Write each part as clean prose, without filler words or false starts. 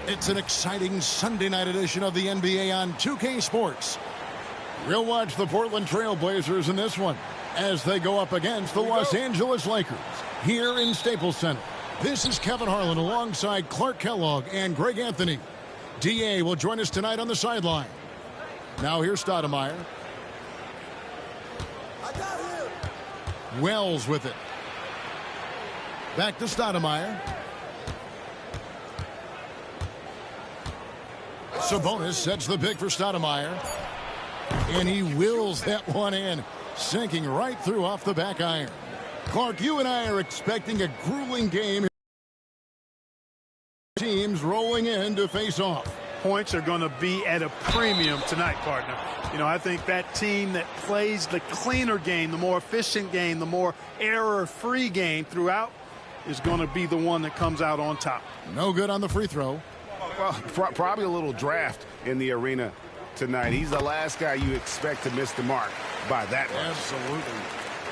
It's an exciting Sunday night edition of the NBA on 2K Sports. We'll watch the Portland Trail Blazers in this one as they go up against the Los Angeles Lakers here in Staples Center. This is Kevin Harlan alongside Clark Kellogg and Greg Anthony. D.A. will join us tonight on the sideline. Now here's Stoudemire. Wells with it. Back to Stoudemire. Sabonis sets the pick for Stoudemire. And he wills that one in, sinking right through off the back iron. Clark, you and I are expecting a grueling game. Teams rolling in to face off. Points are going to be at a premium tonight, partner. You know, I think that team that plays the cleaner game, the more efficient game, the more error-free game throughout is going to be the one that comes out on top. No good on the free throw. Well, probably a little draft in the arena tonight. He's the last guy you expect to miss the mark by that much. Absolutely.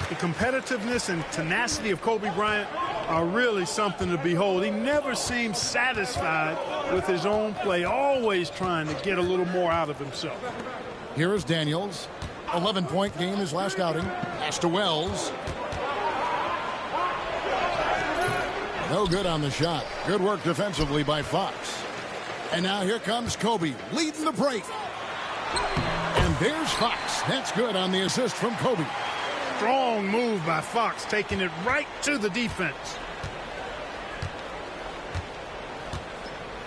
The competitiveness and tenacity of Kobe Bryant are really something to behold. He never seems satisfied with his own play, always trying to get a little more out of himself. Here is Daniels. 11-point game his last outing. Pass to Wells. No good on the shot. Good work defensively by Fox. And now here comes Kobe leading the break. And there's Fox. That's good on the assist from Kobe. Strong move by Fox, taking it right to the defense.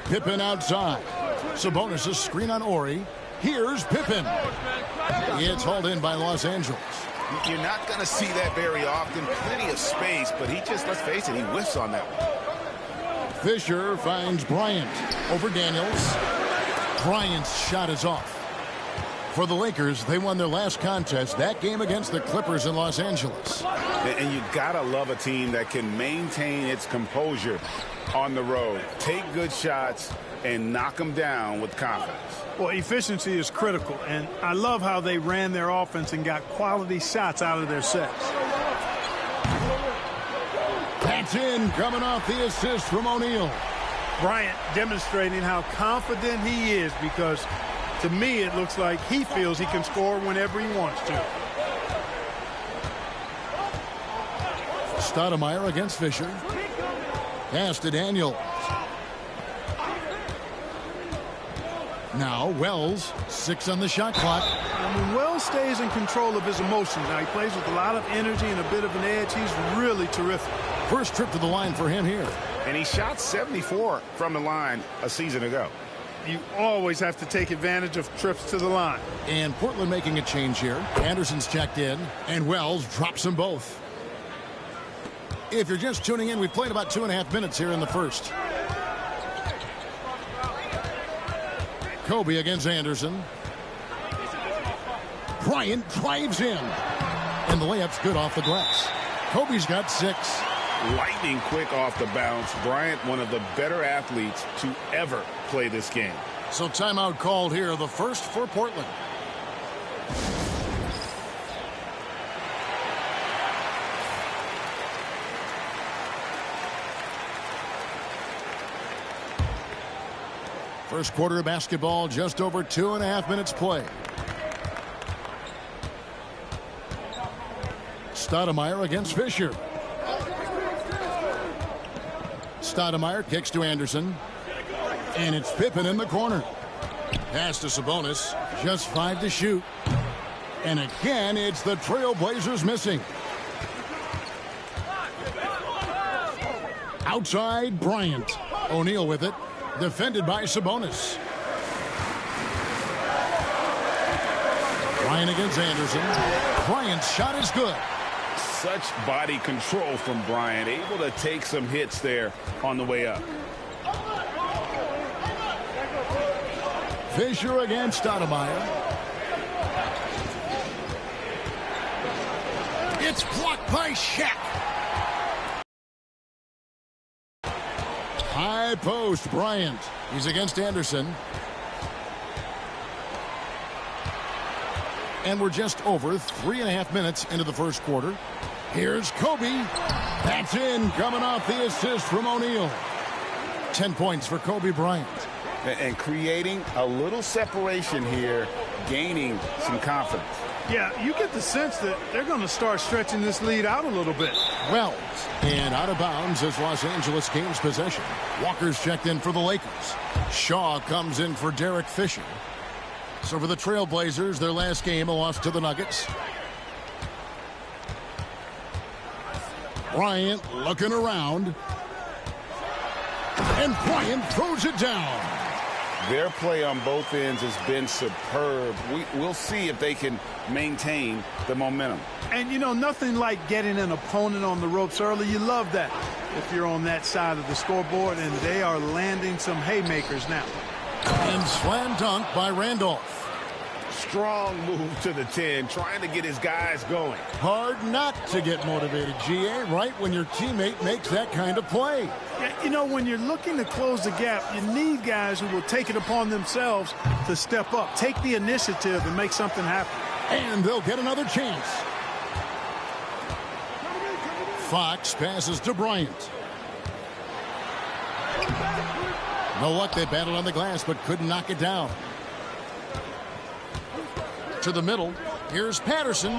Pippen outside. Sabonis' screen on Ori. Here's Pippen. It's hauled in by Los Angeles. You're not going to see that very often. Plenty of space, but he just, let's face it, he whiffs on that one. Fisher finds Bryant over Daniels. Bryant's shot is off. For the Lakers, they won their last contest, that game against the Clippers in Los Angeles. And you gotta love a team that can maintain its composure on the road, take good shots, and knock them down with confidence. Well, efficiency is critical, and I love how they ran their offense and got quality shots out of their sets. That's in, coming off the assist from O'Neal. Bryant demonstrating how confident he is, because to me it looks like he feels he can score whenever he wants to. Stoudemire against Fisher. Pass to Daniels. Now Wells, 6 on the shot clock. And when Wells stays in control of his emotions, now he plays with a lot of energy and a bit of an edge, he's really terrific. First trip to the line for him here. And he shot 74 from the line a season ago. You always have to take advantage of trips to the line. And Portland making a change here. Anderson's checked in, and Wells drops them both. If you're just tuning in, we played about 2.5 minutes here in the first. Kobe against Anderson. Bryant drives in. And the layup's good off the glass. Kobe's got 6. Lightning quick off the bounce. Bryant, one of the better athletes to ever play this game. So timeout called here, the first for Portland. First quarter of basketball, just over 2.5 minutes play. Stoudemire against Fisher. Stoudemire kicks to Anderson. And it's Pippen in the corner. Pass to Sabonis. Just 5 to shoot. And again, it's the Trailblazers missing. Outside, Bryant. O'Neal with it. Defended by Sabonis. Bryant against Anderson. Bryant's shot is good. Such body control from Bryant, able to take some hits there on the way up. Fisher against Stoudemire. It's blocked by Shaq. High post, Bryant. He's against Anderson. And we're just over 3.5 minutes into the first quarter. Here's Kobe. That's in, coming off the assist from O'Neal. 10 points for Kobe Bryant. And creating a little separation here, gaining some confidence. Yeah, you get the sense that they're going to start stretching this lead out a little bit. Wells, and out of bounds as Los Angeles gains possession. Walker's checked in for the Lakers. Shaw comes in for Derek Fisher. So for the Trailblazers, their last game, a loss to the Nuggets. Bryant looking around. And Bryant throws it down. Their play on both ends has been superb. We'll see if they can maintain the momentum. And, you know, nothing like getting an opponent on the ropes early. You love that if you're on that side of the scoreboard, and they are landing some haymakers now. And slam dunk by Randolph. Strong move to the 10, trying to get his guys going. Hard not to get motivated, GA, right when your teammate makes that kind of play. Yeah, you know, when you're looking to close the gap, you need guys who will take it upon themselves to step up, take the initiative, and make something happen. And they'll get another chance. Fox passes to Bryant. No luck, they battled on the glass, but couldn't knock it down. To the middle, here's Patterson.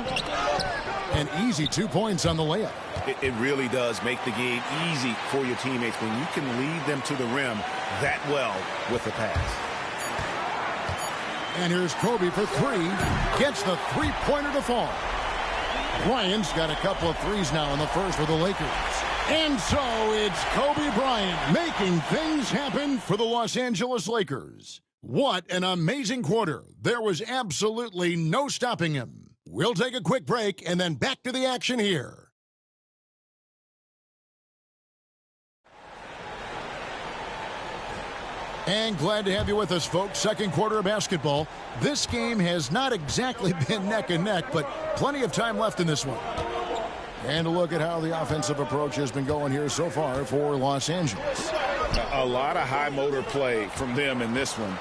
An easy 2 points on the layup. It really does make the game easy for your teammates when you can lead them to the rim that well with the pass. And here's Kobe for three. Gets the three-pointer to fall. Bryant's got a couple of threes now in the first for the Lakers. And so it's Kobe Bryant making things happen for the Los Angeles Lakers. What an amazing quarter. There was absolutely no stopping him. We'll take a quick break and then back to the action here. And glad to have you with us, folks. Second quarter of basketball. This game has not exactly been neck and neck, but plenty of time left in this one. And a look at how the offensive approach has been going here so far for Los Angeles. A lot of high motor play from them in this one,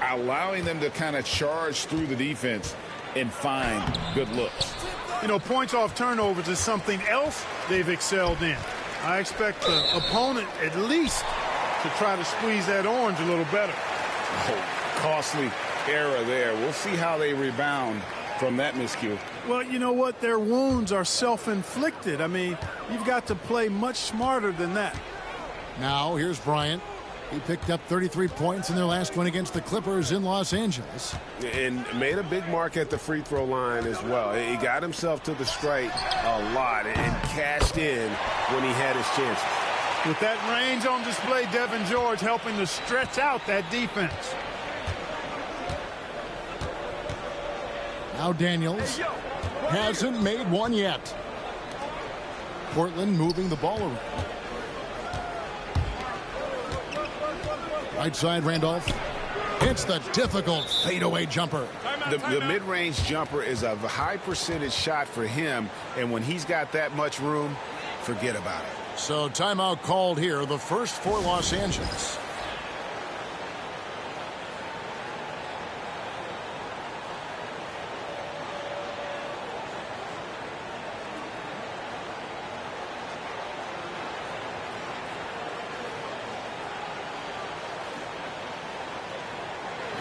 allowing them to kind of charge through the defense and find good looks. You know, points off turnovers is something else they've excelled in. I expect the opponent at least to try to squeeze that orange a little better. Oh, costly error there. We'll see how they rebound from that miscue. Well, you know what? Their wounds are self-inflicted. I mean, you've got to play much smarter than that. Now, here's Bryant. He picked up 33 points in their last one against the Clippers in Los Angeles. And made a big mark at the free throw line as well. He got himself to the strike a lot and cashed in when he had his chances. With that range on display, Devin George helping to stretch out that defense. Now Daniels hasn't made one yet. Portland moving the ball around. Right side, Randolph. It's the difficult fadeaway jumper. The mid-range jumper is a high percentage shot for him, and when he's got that much room, forget about it. So timeout called here, the first for Los Angeles.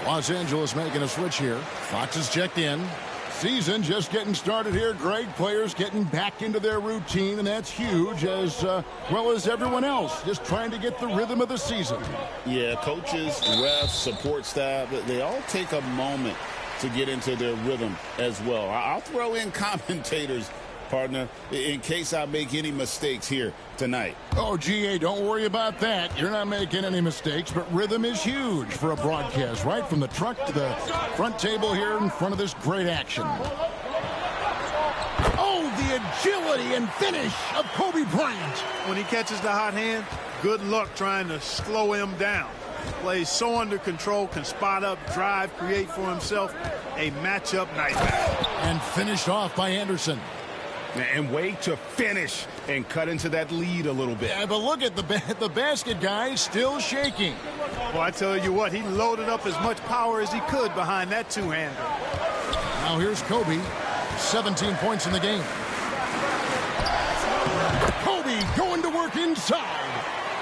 Los Angeles making a switch here. Fox is checked in. Season just getting started here. Greg, players getting back into their routine, and that's huge, as well as everyone else, just trying to get the rhythm of the season. Yeah, coaches, refs, support staff, they all take a moment to get into their rhythm as well. I'll throw in commentators, partner, in case I make any mistakes here tonight. Oh, GA, don't worry about that. You're not making any mistakes, but rhythm is huge for a broadcast, right from the truck to the front table here in front of this great action. Oh, the agility and finish of Kobe Bryant. When he catches the hot hand, good luck trying to slow him down. Plays so under control, can spot up, drive, create for himself a matchup nightmare. And finished off by Anderson. And way to finish and cut into that lead a little bit. Yeah, but look at the basket guy still shaking. Well, I tell you what, he loaded up as much power as he could behind that two-hander. Now here's Kobe, 17 points in the game. Kobe going to work inside.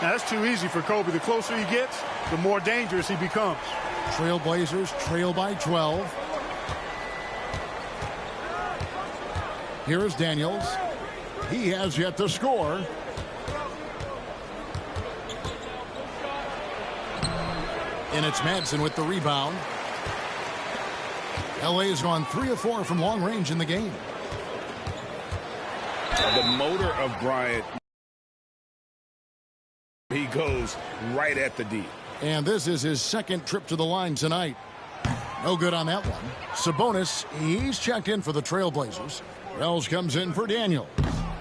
Now, that's too easy for Kobe. The closer he gets, the more dangerous he becomes. Trailblazers trail by 12. Here is Daniels. He has yet to score. And it's Madsen with the rebound. LA has gone 3 of 4 from long range in the game. The motor of Bryant. He goes right at the D. And this is his second trip to the line tonight. No good on that one. Sabonis, he's checked in for the Trailblazers. Wells comes in for Daniels.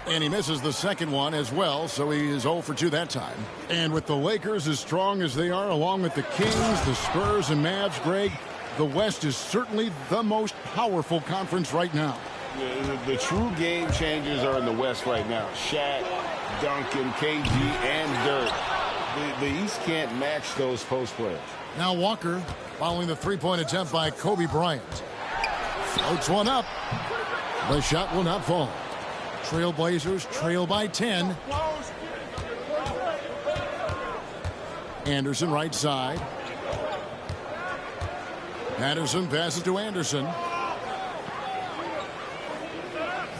And he misses the second one as well, so he is 0 for 2 that time. And with the Lakers as strong as they are, along with the Kings, the Spurs, and Mavs, Greg, the West is certainly the most powerful conference right now. The true game changers are in the West right now. Shaq, Duncan, KG, and Dirk. The East can't match those post players. Now Walker, following the three-point attempt by Kobe Bryant. Floats one up. The shot will not fall. Trailblazers trail by 10. Anderson right side. Patterson passes to Anderson.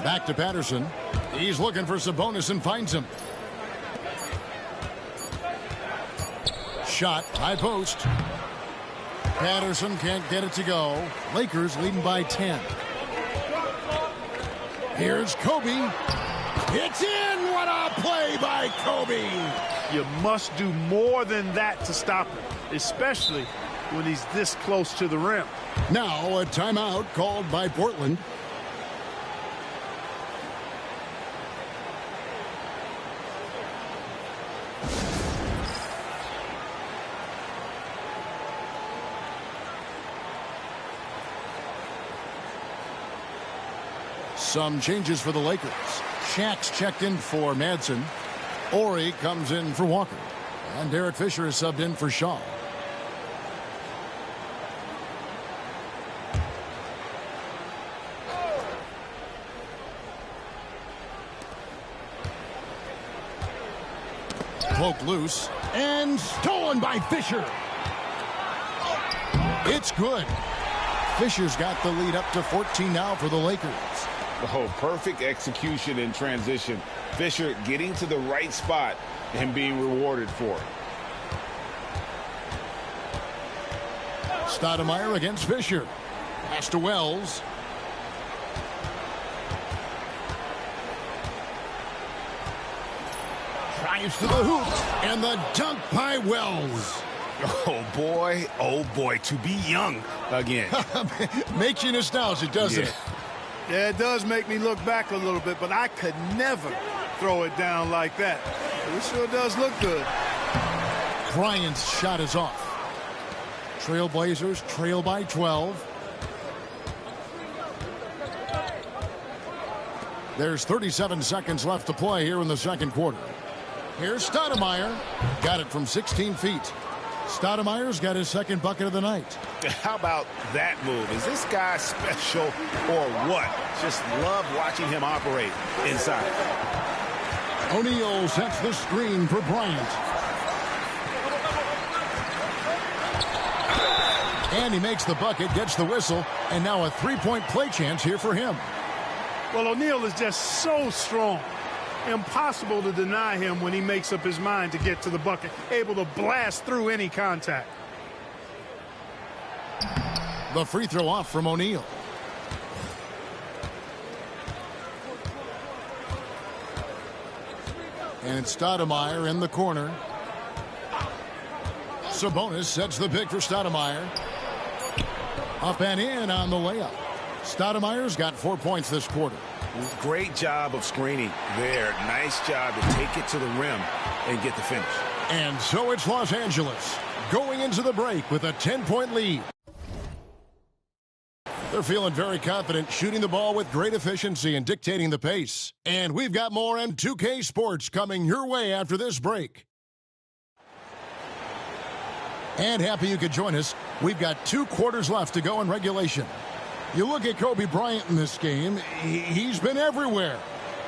Back to Patterson. He's looking for Sabonis and finds him. Shot, high post. Patterson can't get it to go. Lakers leading by 10. Here's Kobe. It's in! What a play by Kobe! You must do more than that to stop him, especially when he's this close to the rim. Now a timeout called by Portland. Some changes for the Lakers. Shaq's checked in for Madsen. Ori comes in for Walker. And Derek Fisher is subbed in for Shaw. Poked loose. And stolen by Fisher. It's good. Fisher's got the lead up to 14 now for the Lakers. Oh, perfect execution in transition. Fisher getting to the right spot and being rewarded for it. Stoudemire against Fisher. Pass to Wells. Drives to the hoop. And the dunk by Wells. Oh boy, to be young again. Makes you nostalgic, doesn't it? Yeah, it does make me look back a little bit, but I could never throw it down like that. It sure does look good. Bryant's shot is off. Trailblazers trail by 12. There's 37 seconds left to play here in the second quarter. Here's Stoudemire. Got it from 16 feet. Stoudemire's got his second bucket of the night. How about that move? Is this guy special or what? Just love watching him operate inside. O'Neal sets the screen for Bryant. And he makes the bucket, gets the whistle, and now a three-point play chance here for him. Well, O'Neal is just so strong. Impossible to deny him when he makes up his mind to get to the bucket, able to blast through any contact. The free throw off from O'Neal. And it's Stoudemire in the corner. Sabonis sets the pick for Stoudemire. Up and in on the layup. Stoudemire's got 4 points this quarter. Great job of screening there. Nice job to take it to the rim and get the finish. And so it's Los Angeles going into the break with a 10-point lead. They're feeling very confident, shooting the ball with great efficiency and dictating the pace. And we've got more M2K Sports coming your way after this break. And happy you could join us. We've got 2 quarters left to go in regulation. You look at Kobe Bryant in this game, he's been everywhere.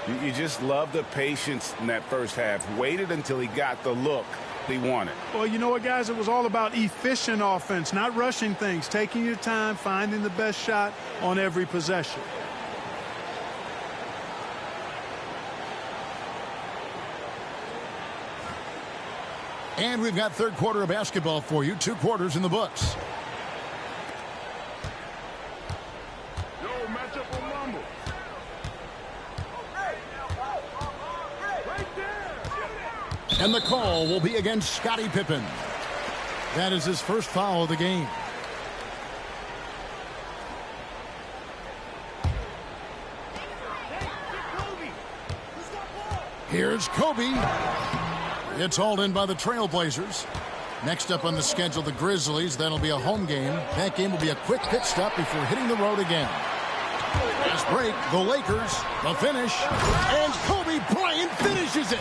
You just love the patience in that first half. Waited until he got the look he wanted. Well, you know what, guys? It was all about efficient offense, not rushing things, taking your time, finding the best shot on every possession. And we've got third quarter of basketball for you. 2 quarters in the books. And the call will be against Scottie Pippen. That is his first foul of the game. Here's Kobe. It's hauled in by the Trailblazers. Next up on the schedule, the Grizzlies. That'll be a home game. That game will be a quick pit stop before hitting the road again. Last break, the Lakers, the finish, and Kobe Bryant finishes it.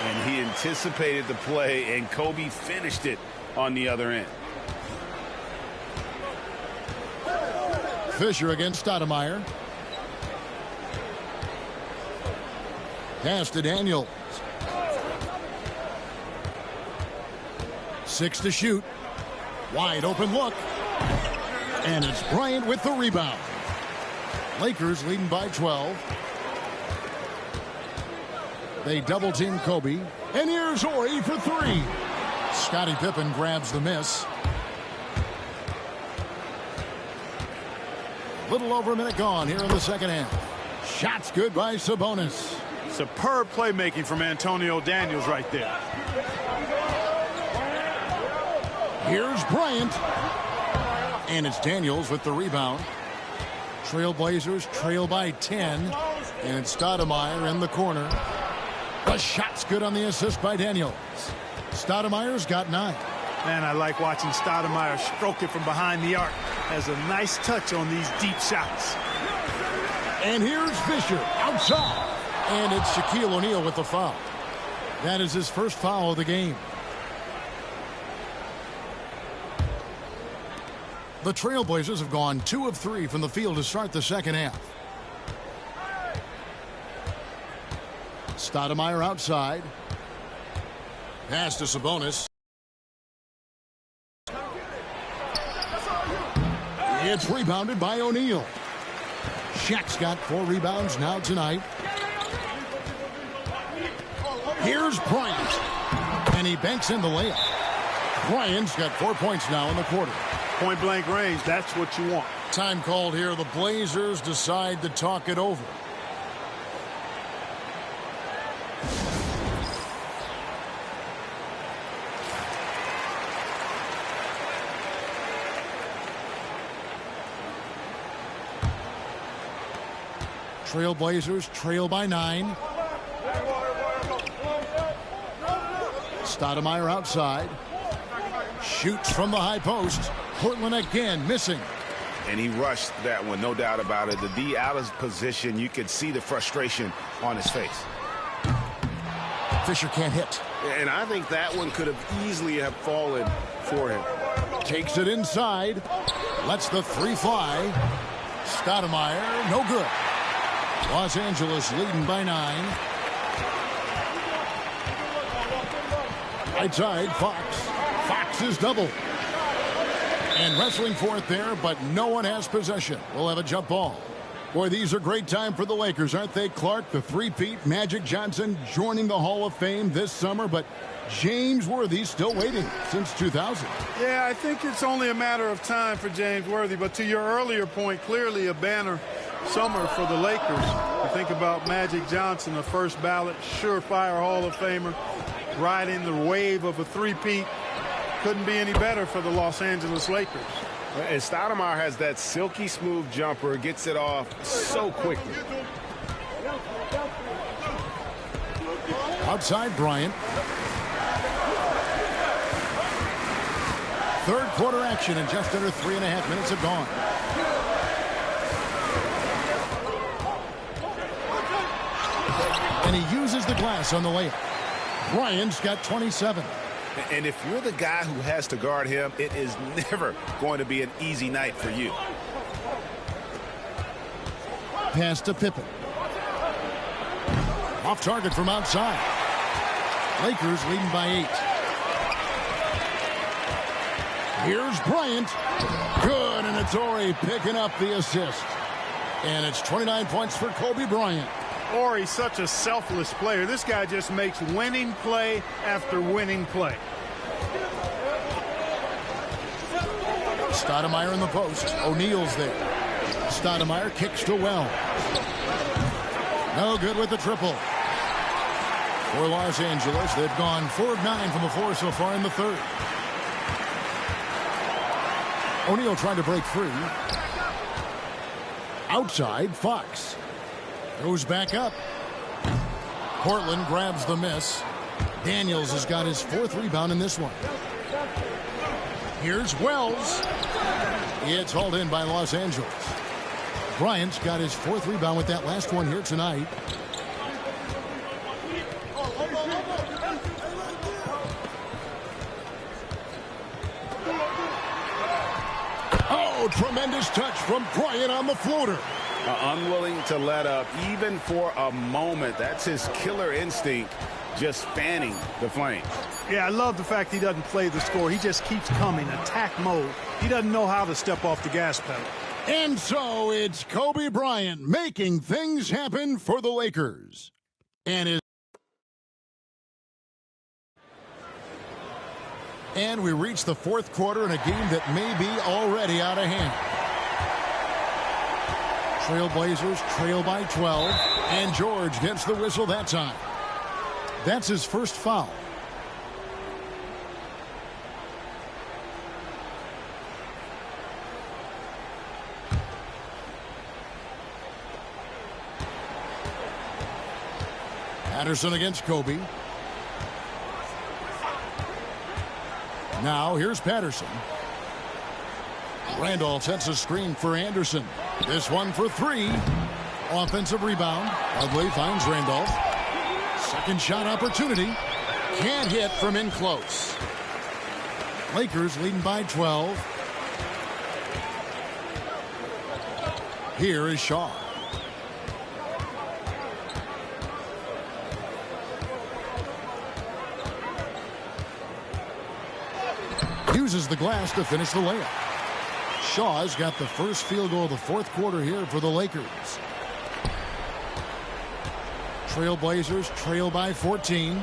And he anticipated the play, and Kobe finished it on the other end. Fisher against Stoudemire. Pass to Daniels. 6 to shoot. Wide open look. And it's Bryant with the rebound. Lakers leading by 12. They double team Kobe. And here's Horry for 3. Scottie Pippen grabs the miss. Little over a minute gone here in the second half. Shots good by Sabonis. Superb playmaking from Antonio Daniels right there. Here's Bryant. And it's Daniels with the rebound. Trailblazers trail by 10. And it's Stoudemire in the corner. The shot's good on the assist by Daniels. Stoudemire's got 9. Man, I like watching Stoudemire stroke it from behind the arc. Has a nice touch on these deep shots. And here's Fisher outside. And it's Shaquille O'Neal with the foul. That is his first foul of the game. The Trailblazers have gone 2 of 3 from the field to start the second half. Stoudemire outside. Pass to Sabonis. It's rebounded by O'Neal. Shaq's got 4 rebounds now tonight. Here's Bryant. And he banks in the layup. Bryant's got 4 points now in the quarter. Point blank range, that's what you want. Time called here. The Blazers decide to talk it over. Trailblazers trail by 9. Stoudemire outside. Shoots from the high post. Portland again missing. And he rushed that one, no doubt about it. The D out of position, you could see the frustration on his face. Fisher can't hit. And I think that one could have easily have fallen for him. Takes it inside. Lets the 3 fly. Stoudemire, no good. Los Angeles leading by 9. Right side, Fox. Fox is double. And wrestling for it there, but no one has possession. We'll have a jump ball. Boy, these are great time for the Lakers, aren't they, Clark? The three-peat, Magic Johnson joining the Hall of Fame this summer, but James Worthy still waiting since 2000. Yeah, I think it's only a matter of time for James Worthy, but to your earlier point, clearly a banner summer for the Lakers. You think about Magic Johnson, a first ballot, surefire Hall of Famer, riding the wave of a three-peat. Couldn't be any better for the Los Angeles Lakers. And Stoudemire has that silky smooth jumper, gets it off so quickly. Outside Bryant. Third quarter action, and just under 3.5 minutes have gone. And he uses the glass on the layup. Bryant's got 27. And if you're the guy who has to guard him, it is never going to be an easy night for you. Pass to Pippen. Off target from outside. Lakers leading by 8. Here's Bryant. Good, and it's Horry picking up the assist. And it's 29 points for Kobe Bryant. Horry's such a selfless player. This guy just makes winning play after winning play. Stoudemire in the post. O'Neal's there. Stoudemire kicks to Wells. No good with the triple. For Los Angeles, they've gone 4 of 9 from the floor so far in the third. O'Neal trying to break free. Outside, Fox. Goes back up. Portland grabs the miss. Daniels has got his 4th rebound in this one. Here's Wells. It's hauled in by Los Angeles. Bryant's got his 4th rebound with that last one here tonight. Oh, tremendous touch from Bryant on the floater. Unwilling to let up even for a moment. That's his killer instinct, just fanning the flames. Yeah, I love the fact he doesn't play the score. He just keeps coming, attack mode. He doesn't know how to step off the gas pedal. And so it's Kobe Bryant making things happen for the Lakers. And we reach the 4th quarter in a game that may be already out of hand. Trailblazers trail by 12, and George gets the whistle that time. That's his first foul. Patterson against Kobe. Now here's Patterson. Randolph sets a screen for Anderson. This one for 3. Offensive rebound. Ugly finds Randolph. Second shot opportunity. Can't hit from in close. Lakers leading by 12. Here is Shaw. Uses the glass to finish the layup. Shaw's got the first field goal of the 4th quarter here for the Lakers. Trailblazers trail by 14.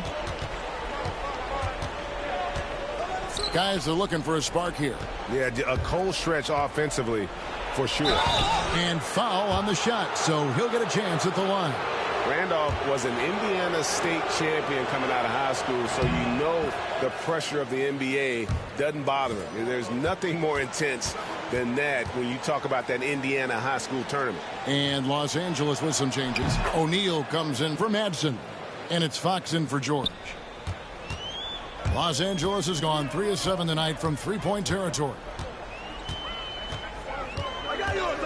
Guys are looking for a spark here. Yeah, a cold stretch offensively for sure. And foul on the shot, so he'll get a chance at the line. Randolph was an Indiana State champion coming out of high school, so you know the pressure of the NBA doesn't bother him. There's nothing more intense than that when you talk about that Indiana high school tournament. And Los Angeles with some changes. O'Neal comes in for Madsen, and it's Fox in for George. Los Angeles has gone 3 of 7 tonight from 3-point territory. I got yours.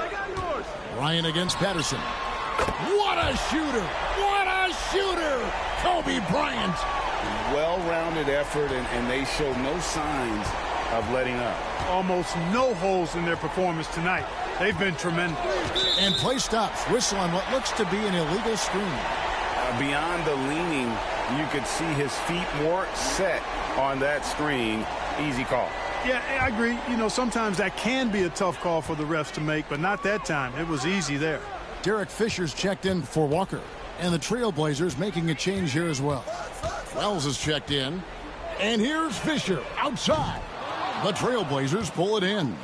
Ryan against Patterson. What a shooter! What a shooter! Kobe Bryant. Well-rounded effort, and they show no signs of letting up. Almost no holes in their performance tonight. They've been tremendous. And play stops. Whistle on what looks to be an illegal screen. Beyond the leaning, you could see his feet more set on that screen. Easy call. Yeah, I agree. You know, sometimes that can be a tough call for the refs to make, but not that time. It was easy there. Derek Fisher's checked in for Walker. And the Trailblazers making a change here as well. Wells is checked in. And here's Fisher outside. The Trailblazers pull it in.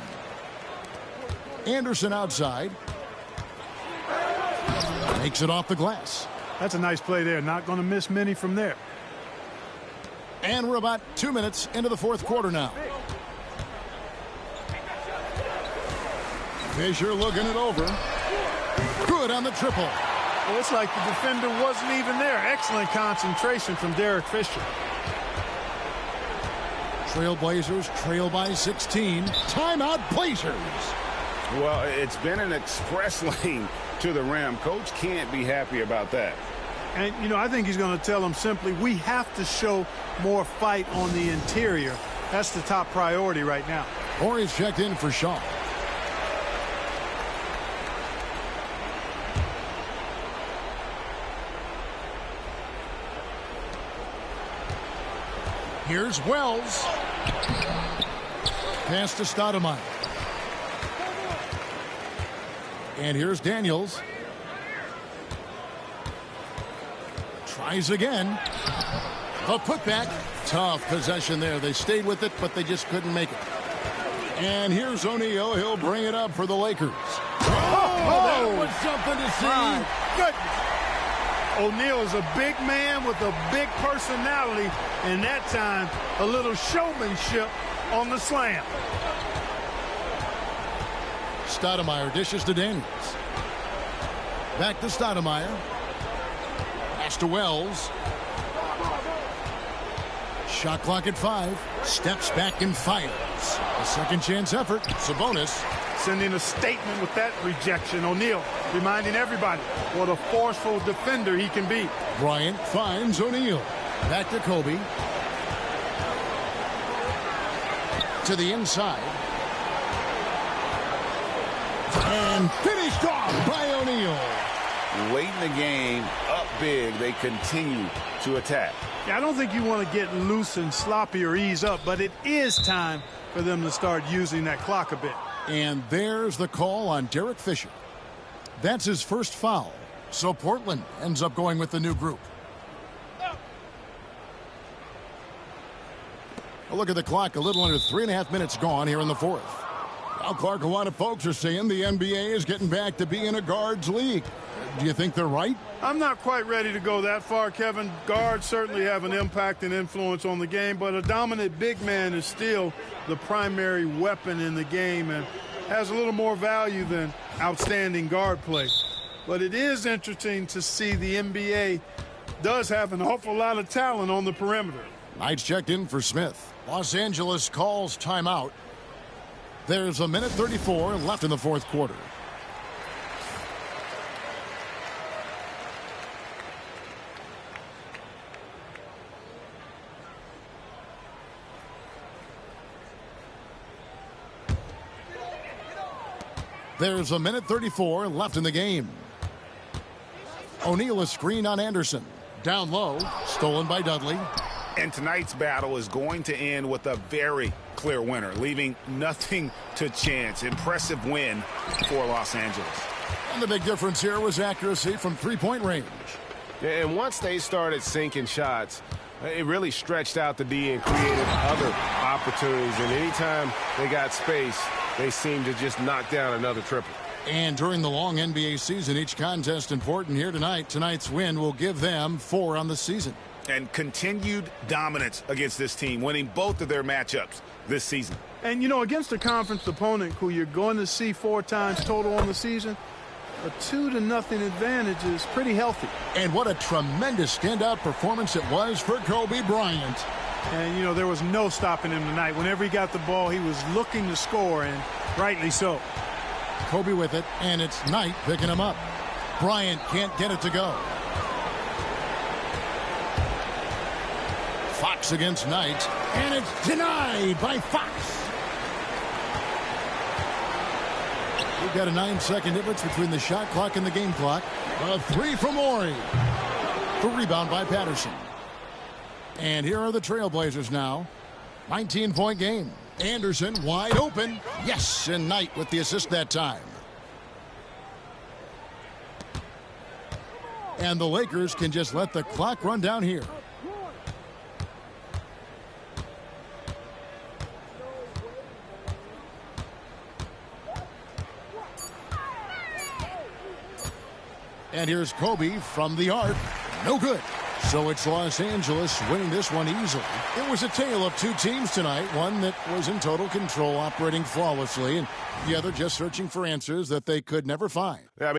Anderson outside. Takes it off the glass. That's a nice play there. Not going to miss many from there. And we're about 2 minutes into the 4th quarter now. Fisher looking it over. Good on the triple. Well, it's like the defender wasn't even there. Excellent concentration from Derek Fisher. Trailblazers trail by 16. Timeout Blazers. Well, it's been an express lane to the rim. Coach can't be happy about that. And, you know, I think he's going to tell them simply, we have to show more fight on the interior. That's the top priority right now. Horry's checked in for Shaw. Here's Wells. Pass to Stoudemire. And here's Daniels. Tries again. The putback. Tough possession there. They stayed with it, but they just couldn't make it. And here's O'Neal. He'll bring it up for the Lakers. Oh, that was something to see. Goodness. O'Neal is a big man with a big personality, and that time a little showmanship on the slam. Stoudemire dishes to Daniels. Back to Stoudemire. Pass to Wells. Shot clock at 5. Steps back and fires. A second chance effort. Sabonis. Sending a statement with that rejection. O'Neal reminding everybody what a forceful defender he can be. Bryant finds O'Neal. Back to Kobe. To the inside. And finished off by O'Neal. Late in the game, up big, they continue to attack. Yeah, I don't think you want to get loose and sloppy or ease up, but it is time for them to start using that clock a bit. And there's the call on Derek Fisher. That's his first foul. So Portland ends up going with the new group. A look at the clock. A little under 3.5 minutes gone here in the fourth. Now, Clark, a lot of folks are saying the NBA is getting back to being a guards league. Do you think they're right? I'm not quite ready to go that far, Kevin. Guards certainly have an impact and influence on the game, but a dominant big man is still the primary weapon in the game and has a little more value than outstanding guard play. But it is interesting to see the NBA does have an awful lot of talent on the perimeter. Knights checked in for Smith. Los Angeles calls timeout. There's a minute 34 left in the fourth quarter. There's a minute 34 left in the game. O'Neal a screen on Anderson. Down low, stolen by Dudley. And tonight's battle is going to end with a very clear winner, leaving nothing to chance. Impressive win for Los Angeles. And the big difference here was accuracy from three-point range. Yeah, and once they started sinking shots, it really stretched out the D and created other opportunities. And anytime they got space, they seemed to just knock down another triple. And during the long NBA season, each contest important here tonight. Tonight's win will give them 4 on the season. And continued dominance against this team, winning both of their matchups this season. And, you know, against a conference opponent who you're going to see 4 times total on the season, a 2-0 advantage is pretty healthy. And what a tremendous standout performance it was for Kobe Bryant. And, you know, there was no stopping him tonight. Whenever he got the ball, he was looking to score, and rightly so. Kobe with it, and it's Knight picking him up. Bryant can't get it to go. Fox against Knight, and it's denied by Fox. We've got a 9-second difference between the shot clock and the game clock. A 3 from Morey. The rebound by Patterson. And here are the Trailblazers now. 19-point game. Anderson wide open. Yes, and Knight with the assist that time. And the Lakers can just let the clock run down here. And here's Kobe from the arc. No good. So it's Los Angeles winning this one easily. It was a tale of 2 teams tonight. One that was in total control, operating flawlessly, and the other just searching for answers that they could never find. Yeah,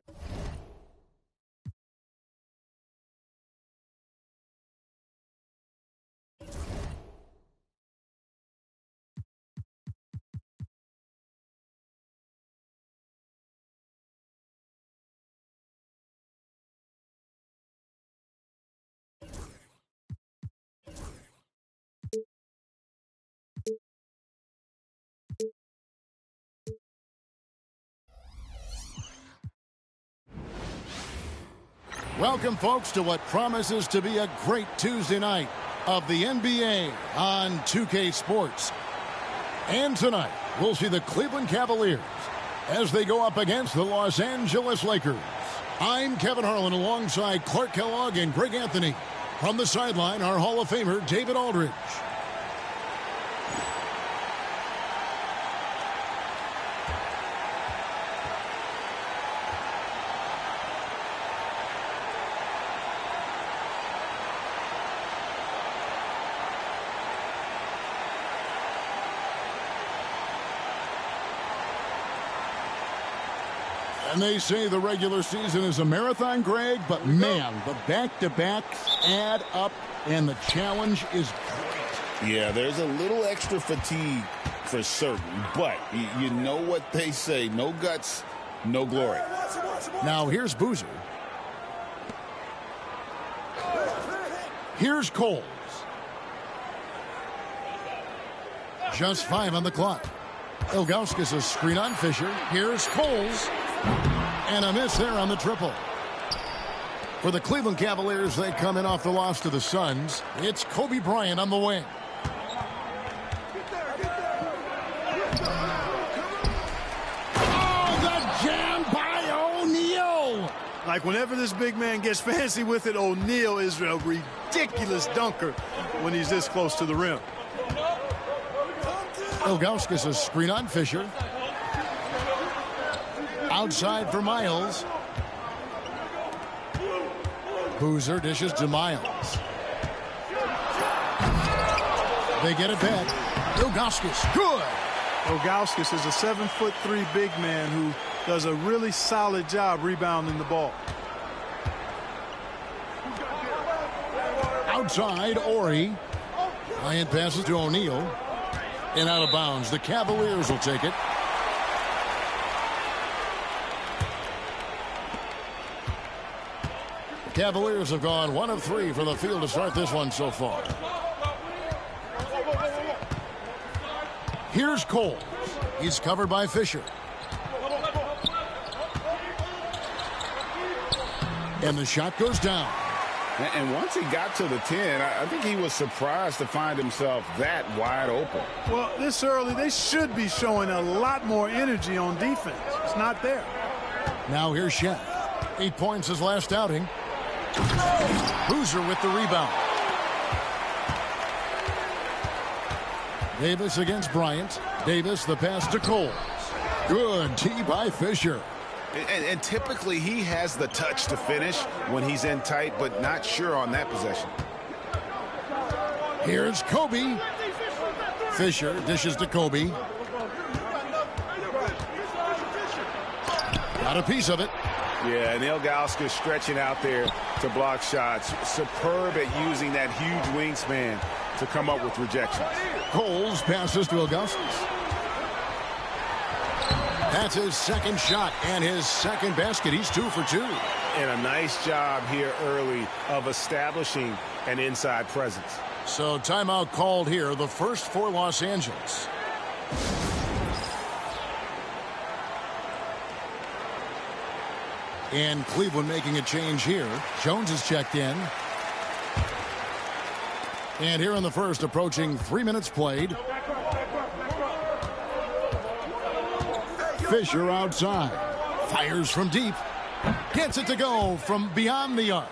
Welcome, folks, to what promises to be a great Tuesday night. of the NBA on 2K Sports. And tonight, we'll see the Cleveland Cavaliers as they go up against the Los Angeles Lakers. I'm Kevin Harlan alongside Clark Kellogg and Greg Anthony. From the sideline, our Hall of Famer, David Aldridge. And they say the regular season is a marathon, Greg, but man, the back-to-backs add up, and the challenge is great. Yeah, there's a little extra fatigue for certain, but you know what they say, no guts, no glory. Now here's Boozer. Here's Coles. Just 5 on the clock. Ilgauskas a screen on Fisher. Here's Coles. And a miss there on the triple. For the Cleveland Cavaliers, they come in off the loss to the Suns. It's Kobe Bryant on the wing. Oh, the jam by O'Neal. Like whenever this big man gets fancy with it, O'Neal is a ridiculous dunker when he's this close to the rim. Ilgauskas a screen on Fisher. Outside for Miles. Boozer dishes to Miles. They get it back. Ilgauskas, good. Ilgauskas is a 7'3" big man who does a really solid job rebounding the ball. Outside, Ori. Bryant passes to O'Neal. And out of bounds. The Cavaliers will take it. Cavaliers have gone 1 of 3 from the field to start this one so far. Here's Coles. He's covered by Fisher. And the shot goes down. And once he got to the 10, I think he was surprised to find himself that wide open. Well, this early, they should be showing a lot more energy on defense. It's not there. Now here's Shaq. 8 points his last outing. Boozer with the rebound. Davis against Bryant. Davis the pass to Coles. Good tee by Fisher. And typically he has the touch to finish when he's in tight, but not sure on that possession. Here's Kobe. Fisher dishes to Kobe. Got a piece of it. Yeah, and Ilgauskas stretching out there to block shots. Superb at using that huge wingspan to come up with rejections. Coles passes to Ilgauskas. That's his second shot and his second basket. He's 2 for 2. And a nice job here early of establishing an inside presence. So timeout called here, the first for Los Angeles. And Cleveland making a change here. Jones is checked in. And here in the first, approaching 3 minutes played. Fisher outside. Fires from deep. Gets it to go from beyond the arc.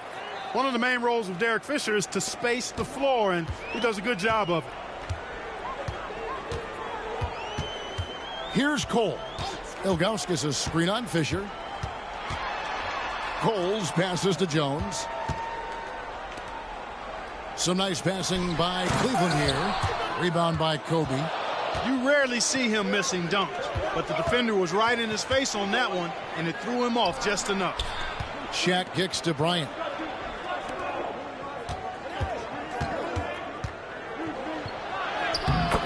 One of the main roles of Derek Fisher is to space the floor, and he does a good job of it. Here's Coles. Ilgauskas a screen on Fisher. Coles passes to Jones. Some nice passing by Cleveland here. Rebound by Kobe. You rarely see him missing dunks, but the defender was right in his face on that one, and it threw him off just enough. Shaq kicks to Bryant.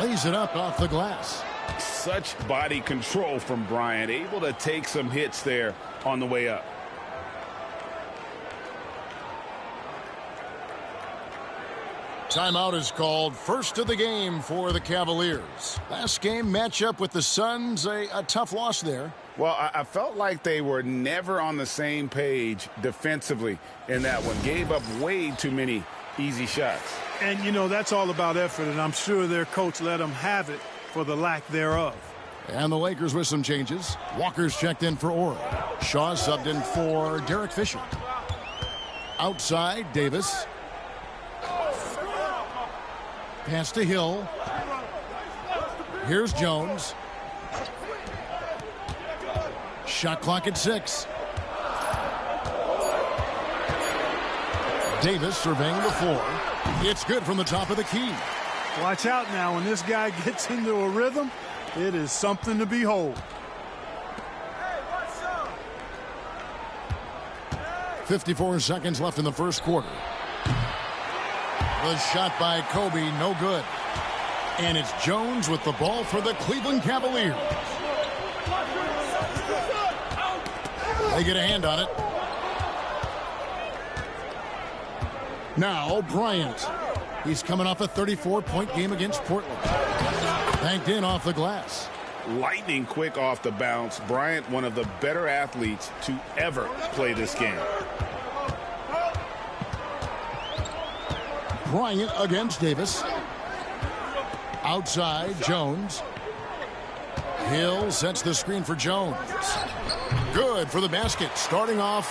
Lays it up off the glass. Such body control from Bryant, able to take some hits there on the way up. Timeout is called. First of the game for the Cavaliers. Last game matchup with the Suns, a tough loss there. Well, I felt like they were never on the same page defensively in that one. Gave up way too many easy shots. And, you know, that's all about effort, and I'm sure their coach let them have it for the lack thereof. And the Lakers with some changes. Walker's checked in for Ora. Shaw subbed in for Derek Fisher. Outside, Davis. Pass to Hill. Here's Jones. Shot clock at 6. Davis surveying the floor. It's good from the top of the key. Watch out now. When this guy gets into a rhythm, it is something to behold. 54 seconds left in the first quarter. The shot by Kobe, no good. And it's Jones with the ball for the Cleveland Cavaliers. They get a hand on it. Now Bryant. He's coming off a 34-point game against Portland. Banked in off the glass. Lightning quick off the bounce. Bryant, one of the better athletes to ever play this game. Bryant against Davis. Outside, Jones. Hill sets the screen for Jones. Good for the basket. Starting off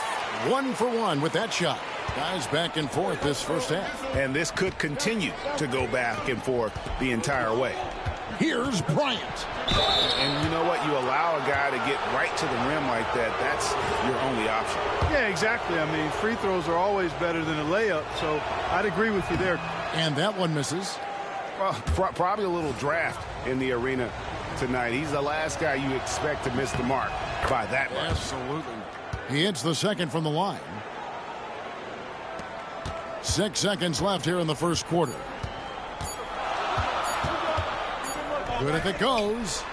1 for 1 with that shot. Guys back and forth this first half. And this could continue to go back and forth the entire way. Here's Bryant. And you know what? You allow a guy to get right to the rim like that. That's your only option. Yeah, exactly. I mean, free throws are always better than a layup, so I'd agree with you there. And that one misses. Well, probably a little draft in the arena tonight. He's the last guy you expect to miss the mark by that much. Absolutely. He hits the second from the line. 6 seconds left here in the first quarter. Good if it goes.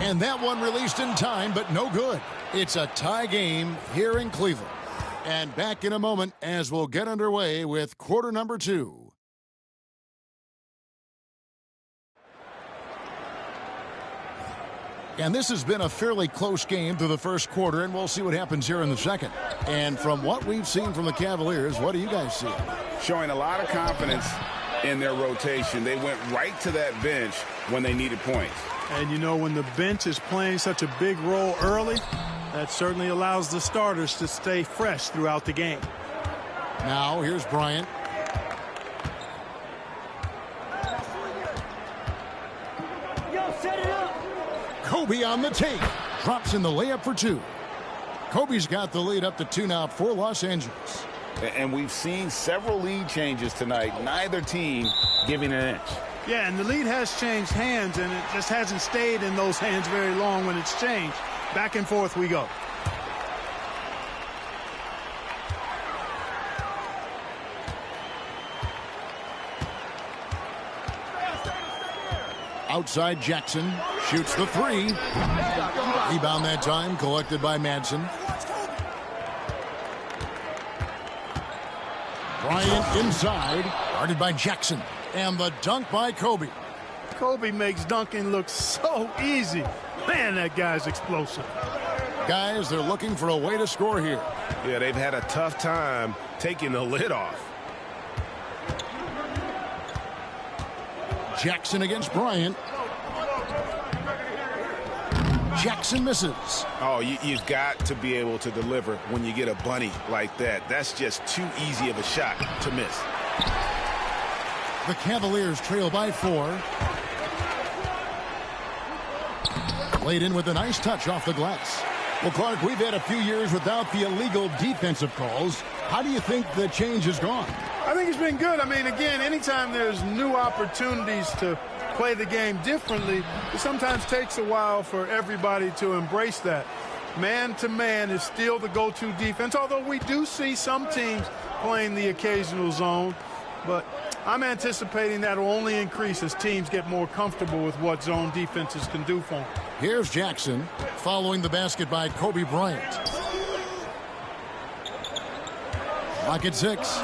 And that one released in time, but no good. It's a tie game here in Cleveland. And back in a moment as we'll get underway with quarter number 2. And this has been a fairly close game through the first quarter, and we'll see what happens here in the second. And from what we've seen from the Cavaliers, what do you guys see? Showing a lot of confidence in their rotation. They went right to that bench when they needed points. And, you know, when the bench is playing such a big role early, that certainly allows the starters to stay fresh throughout the game. Now, here's Bryant. Kobe on the take. Drops in the layup for 2. Kobe's got the lead up to 2 now for Los Angeles. And we've seen several lead changes tonight. Neither team giving an inch. Yeah, and the lead has changed hands, and it just hasn't stayed in those hands very long when it's changed. Back and forth we go. Outside, Jackson shoots the 3. Rebound that time collected by Madsen. Bryant inside, guarded by Jackson. And the dunk by Kobe. Kobe makes dunking look so easy. Man, that guy's explosive. Guys, they're looking for a way to score here. Yeah, they've had a tough time taking the lid off. Jackson against Bryant. Jackson misses. Oh, you've got to be able to deliver when you get a bunny like that. That's just too easy of a shot to miss. The Cavaliers trail by 4. Played in with a nice touch off the glass. Well, Clark, we've had a few years without the illegal defensive calls. How do you think the change has gone? I think it's been good. I mean, again, anytime there's new opportunities to play the game differently, it sometimes takes a while for everybody to embrace that. Man-to-man is still the go-to defense, although we do see some teams playing the occasional zone. But I'm anticipating that will only increase as teams get more comfortable with what zone defenses can do for them. Here's Jackson following the basket by Kobe Bryant. Clock at 6.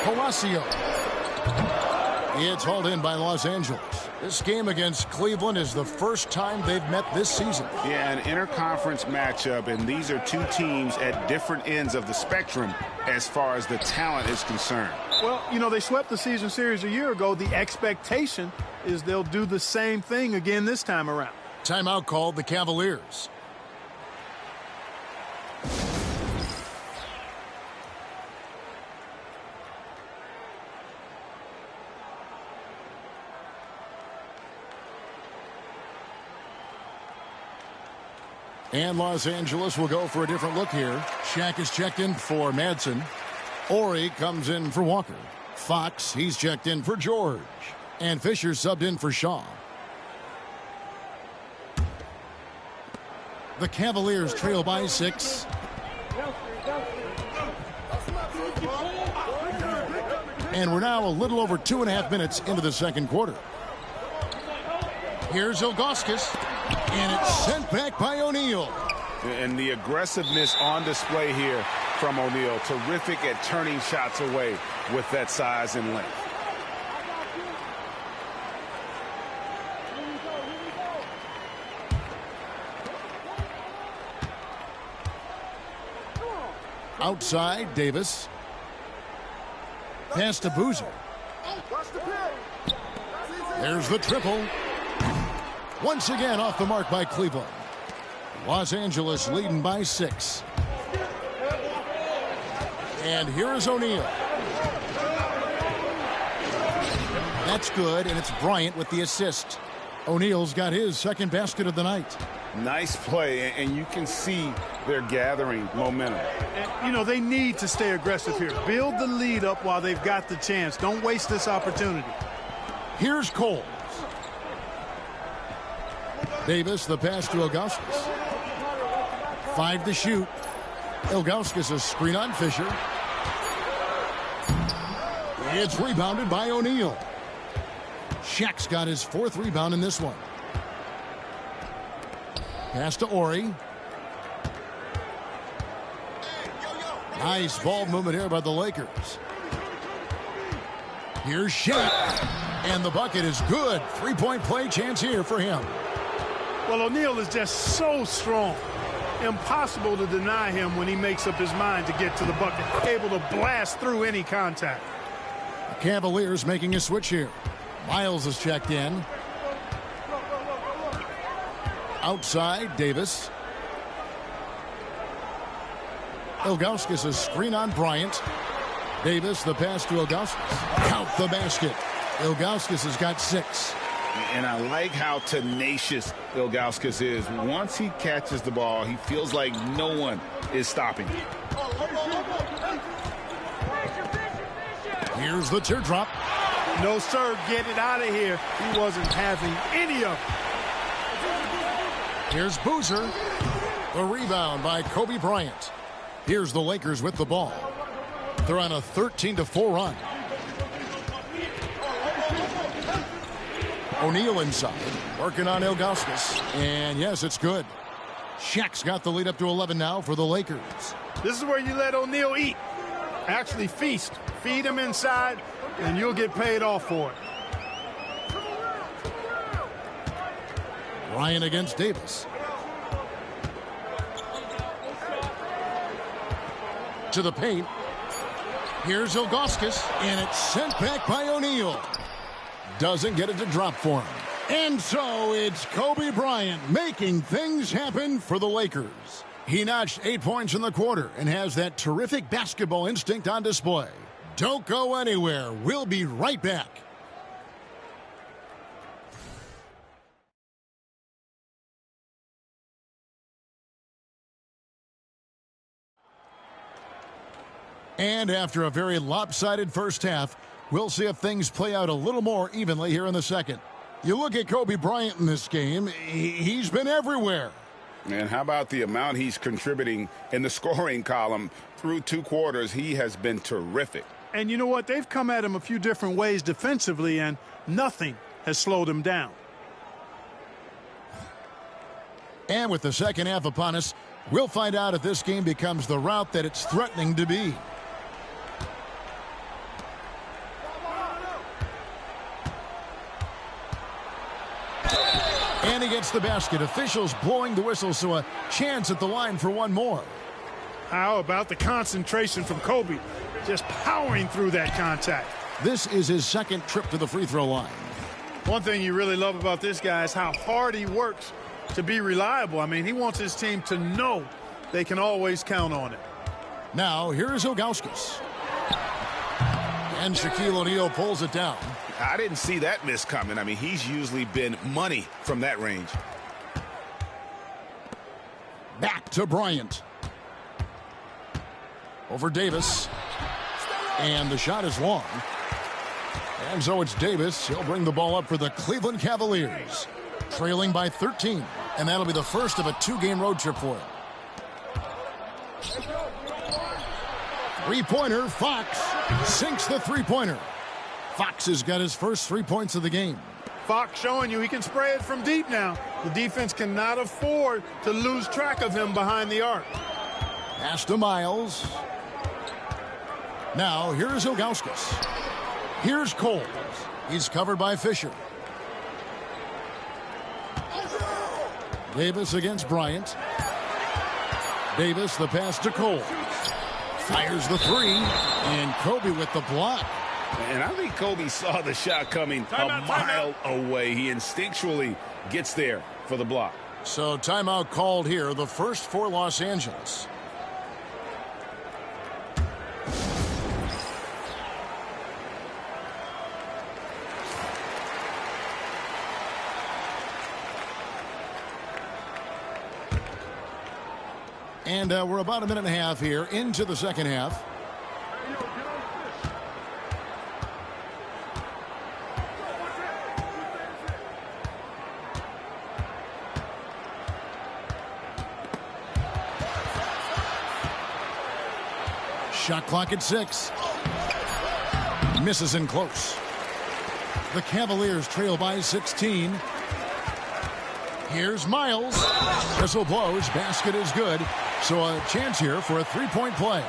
Palacio. It's hauled in by Los Angeles. This game against Cleveland is the first time they've met this season. Yeah, an interconference matchup, and these are two teams at different ends of the spectrum as far as the talent is concerned. Well, you know, they swept the season series a year ago. The expectation is they'll do the same thing again this time around. Timeout called the Cavaliers. And Los Angeles will go for a different look here. Shaq is checked in for Madsen. Ori comes in for Walker. Fox, he's checked in for George. And Fisher subbed in for Shaw. The Cavaliers trail by 6. And we're now a little over 2.5 minutes into the second quarter. Here's Ilgauskas. And it's sent back by O'Neal. And the aggressiveness on display here from O'Neal. Terrific at turning shots away with that size and length. Outside, Davis. Pass to Boozer. There's the triple. Once again off the mark by Cleveland. Los Angeles leading by 6. And here is O'Neal. That's good, and it's Bryant with the assist. O'Neal's got his second basket of the night. Nice play, and you can see they're gathering momentum. And, you know, they need to stay aggressive here. Build the lead up while they've got the chance. Don't waste this opportunity. Here's Cole. Davis, the pass to Ilgauskas. 5 to shoot. Ilgauskas, a screen on Fisher. It's rebounded by O'Neal. Shaq's got his 4th rebound in this one. Pass to Ori. Nice ball movement here by the Lakers. Here's Shaq. And the bucket is good. 3-point play chance here for him. Well, O'Neal is just so strong. Impossible to deny him when he makes up his mind to get to the bucket. Able to blast through any contact. The Cavaliers making a switch here. Miles is checked in. Outside, Davis. Ilgauskas, a screen on Bryant. Davis, the pass to Ilgauskas. Count the basket. Ilgauskas has got 6. And I like how tenacious Ilgauskas is. Once he catches the ball, he feels like no one is stopping him. Here's the teardrop. No, sir. Get it out of here. He wasn't having any of it. Here's Boozer. The rebound by Kobe Bryant. Here's the Lakers with the ball. They're on a 13-4 run. O'Neal inside, working on Ilgauskas. And yes, it's good. Shaq's got the lead up to 11 now for the Lakers. This is where you let O'Neal eat. Actually feast. Feed him inside, and you'll get paid off for it. Ryan against Davis. To the paint. Here's Ilgauskas, and it's sent back by O'Neal. Doesn't get it to drop for him. And so it's Kobe Bryant making things happen for the Lakers. He notched 8 points in the quarter and has that terrific basketball instinct on display. Don't go anywhere. We'll be right back. And after a very lopsided first half, we'll see if things play out a little more evenly here in the second. You look at Kobe Bryant in this game, he's been everywhere. And how about the amount he's contributing in the scoring column through 2 quarters? He has been terrific. And you know what? They've come at him a few different ways defensively, and nothing has slowed him down. And with the second half upon us, we'll find out if this game becomes the route that it's threatening to be. And he gets the basket. Officials blowing the whistle, so a chance at the line for one more. How about the concentration from Kobe? Just powering through that contact. This is his second trip to the free throw line. One thing you really love about this guy is how hard he works to be reliable. I mean, he wants his team to know they can always count on it. Now, here's Ilgauskas. And Shaquille O'Neal pulls it down. I didn't see that miss coming. I mean, he's usually been money from that range. Back to Bryant. Over Davis. And the shot is long. And so it's Davis. He'll bring the ball up for the Cleveland Cavaliers. Trailing by 13. And that'll be the first of a two-game road trip for him. Three-pointer, Fox sinks the three-pointer. Fox has got his first 3 points of the game. Fox showing you he can spray it from deep now. The defense cannot afford to lose track of him behind the arc. Pass to Miles. Now, here's Ilgauskas. Here's Coles. He's covered by Fisher. Davis against Bryant. Davis, the pass to Coles. Fires the three. And Kobe with the block. And I think Kobe saw the shot coming a mile away. He instinctually gets there for the block. So timeout called here, the first for Los Angeles. And we're about a minute and a half here into the second half. Shot clock at 6. Misses in close. The Cavaliers trail by 16. Here's Miles. Whistle blows. Basket is good. So a chance here for a three-point play.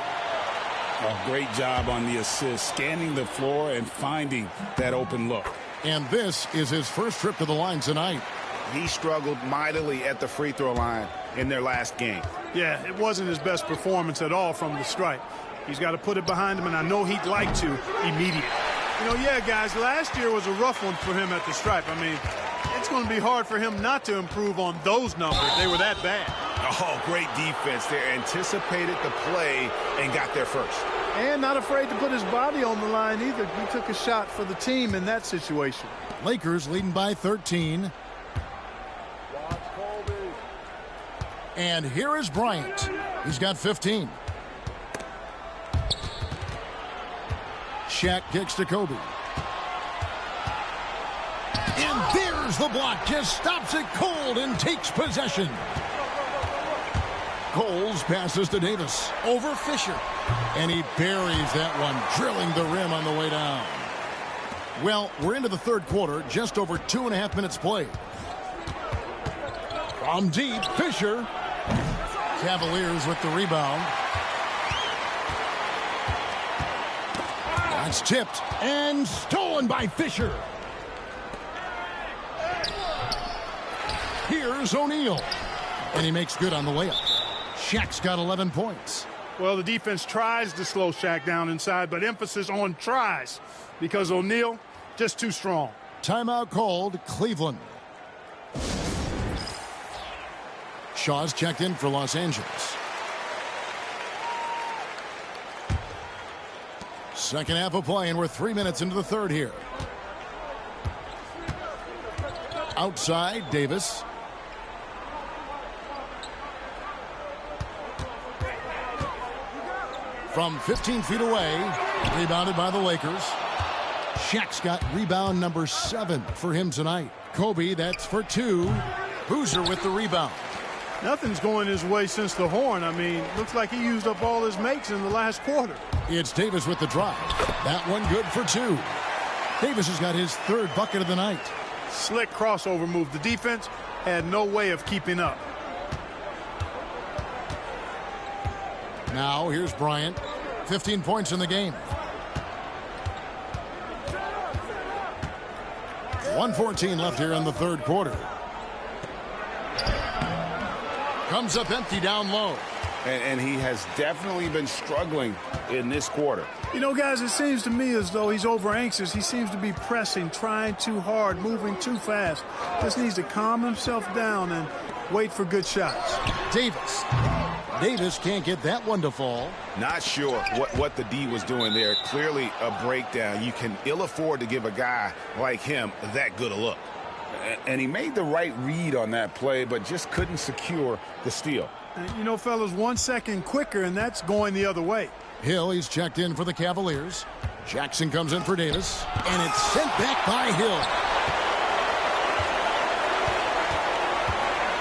A great job on the assist, scanning the floor and finding that open look. And this is his first trip to the line tonight. He struggled mightily at the free throw line in their last game. Yeah, it wasn't his best performance at all from the stripe. He's got to put it behind him, and I know he'd like to immediately. You know, yeah, guys, last year was a rough one for him at the stripe. I mean, it's going to be hard for him not to improve on those numbers. They were that bad. Oh, great defense. They anticipated the play and got there first. And not afraid to put his body on the line either. He took a shot for the team in that situation. Lakers leading by 13. And here is Bryant. He's got 15. Shaq kicks to Kobe. And there's the block. Just stops it cold and takes possession. Coles passes to Davis. Over Fisher. And he buries that one, drilling the rim on the way down. Well, we're into the third quarter. Just over 2.5 minutes played. From deep, Fisher. Cavaliers with the rebound. That's tipped and stolen by Fisher. Here's O'Neal. And he makes good on the layup. Shaq's got 11 points. Well, the defense tries to slow Shaq down inside, but emphasis on tries because O'Neal just too strong. Timeout called, Cleveland. Shaw's checked in for Los Angeles. Second half of play, and we're 3 minutes into the third here. Outside, Davis. From 15 feet away, rebounded by the Lakers. Shaq's got rebound number 7 for him tonight. Kobe, that's for 2. Boozer with the rebound. Nothing's going his way since the horn. I mean, looks like he used up all his makes in the last quarter. It's Davis with the drive. That one good for 2. Davis has got his 3rd bucket of the night. Slick crossover move. The defense had no way of keeping up. Now here's Bryant. 15 points in the game. 1:14 left here in the third quarter. Comes up empty down low. And he has definitely been struggling in this quarter. You know, guys, it seems to me as though he's over anxious. He seems to be pressing, trying too hard, moving too fast. Just needs to calm himself down and wait for good shots. Davis can't get that one to fall. Not sure what the D was doing there. Clearly a breakdown. You can ill afford to give a guy like him that good a look. And he made the right read on that play, but just couldn't secure the steal. You know, fellas, 1 second quicker, and that's going the other way. Hill, he's checked in for the Cavaliers. Jackson comes in for Davis, and it's sent back by Hill.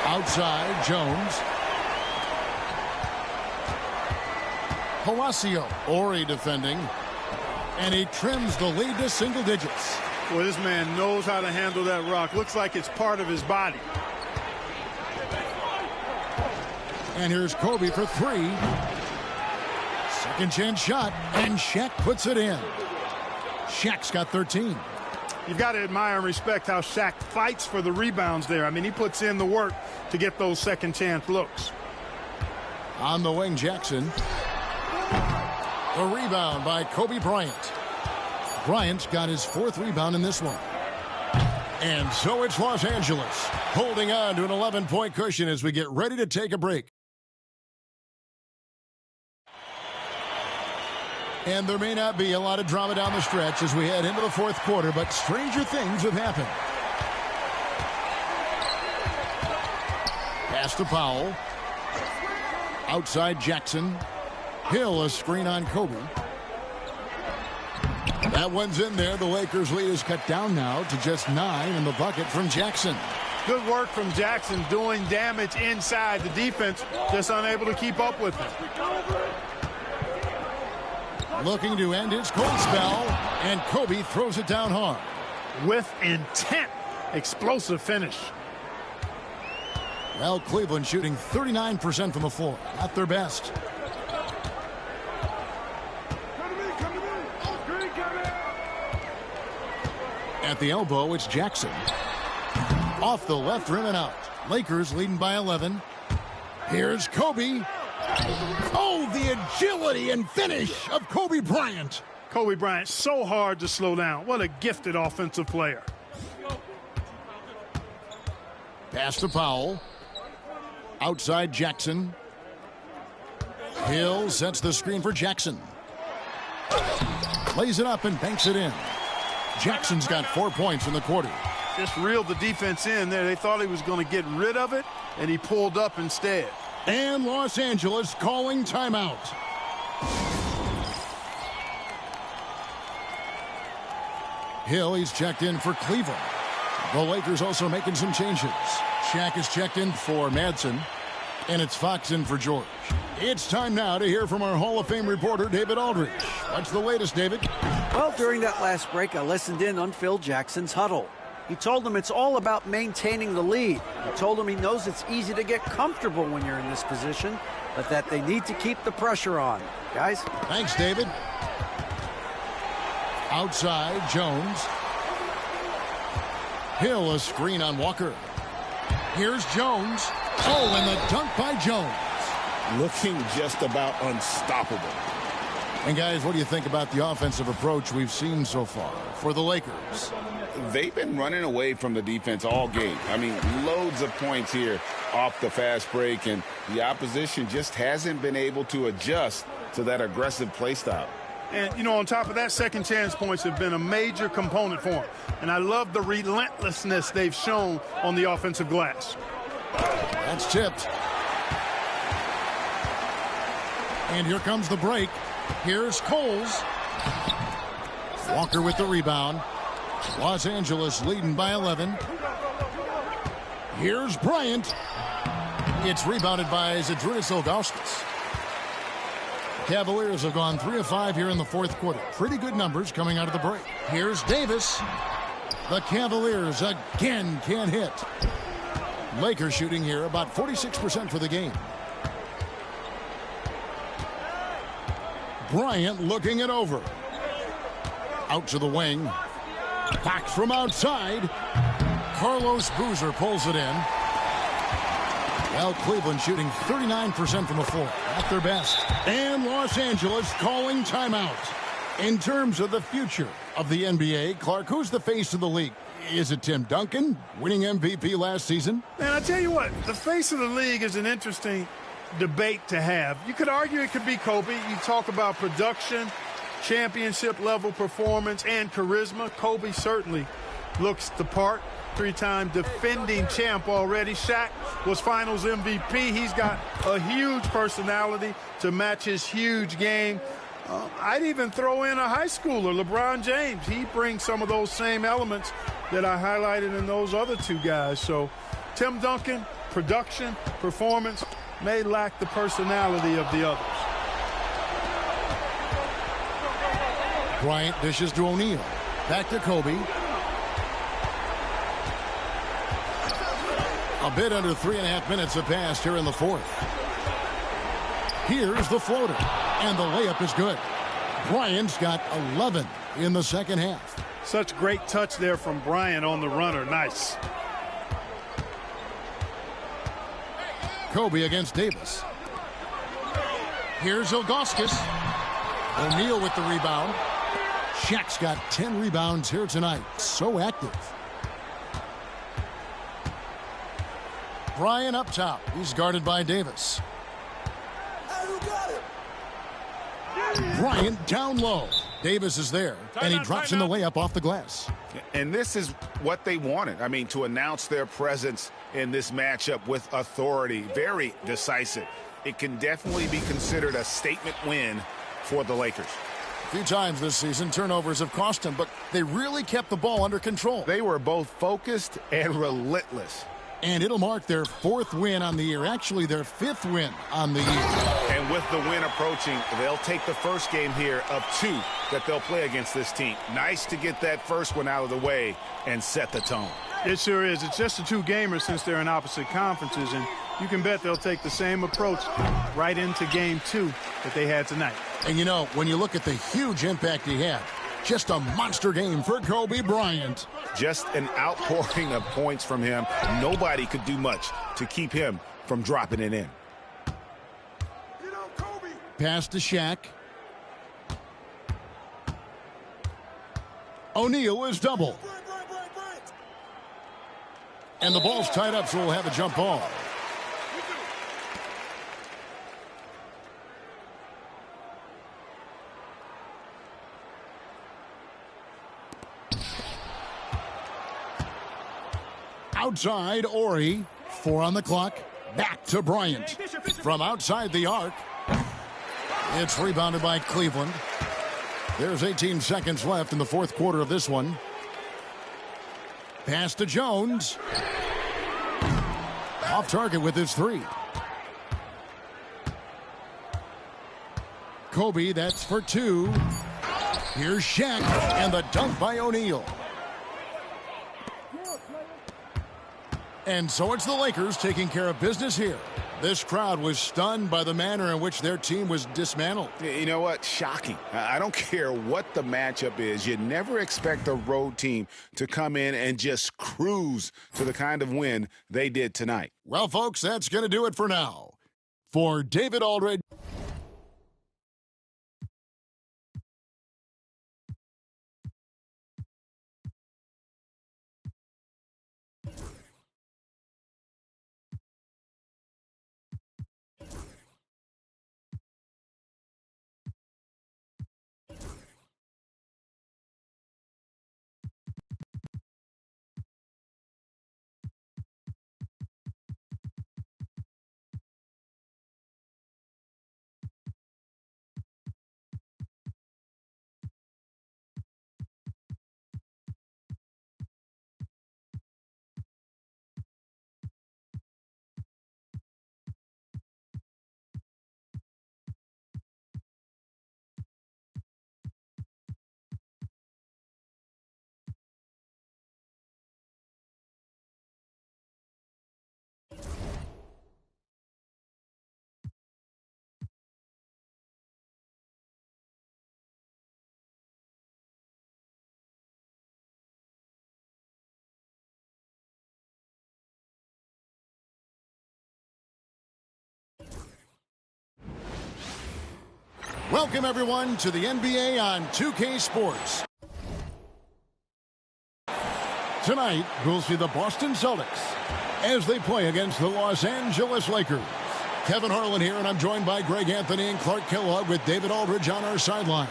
Outside, Jones. Palacio, Ori defending, and he trims the lead to single digits. Boy, this man knows how to handle that rock. Looks like it's part of his body. And here's Kobe for three. Second chance shot, and Shaq puts it in. Shaq's got 13. You've got to admire and respect how Shaq fights for the rebounds there. I mean, he puts in the work to get those second chance looks. On the wing, Jackson. The rebound by Kobe Bryant. Bryant's got his fourth rebound in this one. And so it's Los Angeles holding on to an 11-point cushion as we get ready to take a break. And there may not be a lot of drama down the stretch as we head into the fourth quarter, but stranger things have happened. Pass to Powell. Outside Jackson. Hill, a screen on Kobe. That one's in there. The Lakers' lead is cut down now to just 9 in the bucket from Jackson. Good work from Jackson doing damage inside. The defense just unable to keep up with him. Looking to end his cold spell, and Kobe throws it down hard. With intent. Explosive finish. Well, Cleveland shooting 39% from the floor. Not their best. At the elbow, it's Jackson. Off the left rim and out. Lakers leading by 11. Here's Kobe. Oh, the agility and finish of Kobe Bryant. Kobe Bryant, so hard to slow down. What a gifted offensive player. Pass to Powell. Outside Jackson. Hill sets the screen for Jackson. Lays it up and banks it in. Jackson's got 4 points in the quarter. Just reeled the defense in there. They thought he was going to get rid of it, and he pulled up instead. And Los Angeles calling timeout. Hill, he's checked in for Cleveland. The Lakers also making some changes. Shaq is checked in for Madsen, and it's Fox in for George. It's time now to hear from our Hall of Fame reporter, David Aldridge. What's the latest, David? Well, during that last break, I listened in on Phil Jackson's huddle. He told them it's all about maintaining the lead. He told them he knows it's easy to get comfortable when you're in this position, but that they need to keep the pressure on. Guys? Thanks, David. Outside, Jones. Hill, a screen on Walker. Here's Jones. Oh, and the dunk by Jones. Looking just about unstoppable. And guys, what do you think about the offensive approach we've seen so far for the Lakers? They've been running away from the defense all game. I mean, loads of points here off the fast break, and the opposition just hasn't been able to adjust to that aggressive play style. And, you know, on top of that, second chance points have been a major component for them. And I love the relentlessness they've shown on the offensive glass. That's tipped. And here comes the break. Here's Coles. Walker with the rebound. Los Angeles leading by 11. Here's Bryant. It's rebounded by Zydrunas Ilgauskas. Cavaliers have gone 3 of 5 here in the fourth quarter. Pretty good numbers coming out of the break. Here's Davis. The Cavaliers again can't hit. Lakers shooting here about 46% for the game. Bryant looking it over. Out to the wing. Back from outside. Carlos Boozer pulls it in. Well, Cleveland shooting 39% from the floor at their best. And Los Angeles calling timeout. In terms of the future of the NBA, Clark, who's the face of the league? Is it Tim Duncan, winning MVP last season? And I tell you what, the face of the league is an interesting debate to have. You could argue it could be Kobe. You talk about production, championship-level performance, and charisma. Kobe certainly looks the part. Three-time defending champ already. Shaq was Finals MVP. He's got a huge personality to match his huge game. I'd even throw in a high schooler, LeBron James. He brings some of those same elements that I highlighted in those other two guys. So Tim Duncan, production, performance, may lack the personality of the others. Bryant dishes to O'Neal. Back to Kobe. A bit under 3.5 minutes have passed here in the fourth. Here's the floater. And the layup is good. Bryant's got 11 in the second half. Such great touch there from Bryant on the runner. Nice. Kobe against Davis. Here's Ilgauskas. O'Neal with the rebound. Shaq's got 10 rebounds here tonight. So active. Bryant up top. He's guarded by Davis. Bryant down low. Davis is there, and he drops in the layup off the glass. And this is what they wanted. I mean, to announce their presence in this matchup with authority. Very decisive. It can definitely be considered a statement win for the Lakers. A few times this season, turnovers have cost them, but they really kept the ball under control. They were both focused and relentless. And it'll mark their 4th win on the year, actually their 5th win on the year. And with the win approaching, they'll take the first game here of 2 that they'll play against this team. Nice to get that first one out of the way and set the tone. It sure is. It's just a 2-gamer since they're in opposite conferences, and you can bet they'll take the same approach right into game 2 that they had tonight. And you know, when you look at the huge impact he had, just a monster game for Kobe Bryant. Just an outpouring of points from him. Nobody could do much to keep him from dropping it in. Pass to Shaq. O'Neal is double. And the ball's tied up, so we'll have a jump ball. Outside, Ori. 4 on the clock. Back to Bryant. From outside the arc. It's rebounded by Cleveland. There's 18 seconds left in the 4th quarter of this one. Pass to Jones. Off target with his 3. Kobe, that's for 2. Here's Shaq, and the dunk by O'Neal. And so it's the Lakers taking care of business here. This crowd was stunned by the manner in which their team was dismantled. You know what? Shocking. I don't care what the matchup is. You never expect a road team to come in and just cruise to the kind of win they did tonight. Well, folks, that's going to do it for now. For David Aldridge. Welcome, everyone, to the NBA on 2K Sports. Tonight, we'll see the Boston Celtics as they play against the Los Angeles Lakers. Kevin Harlan here, and I'm joined by Greg Anthony and Clark Kellogg with David Aldridge on our sideline.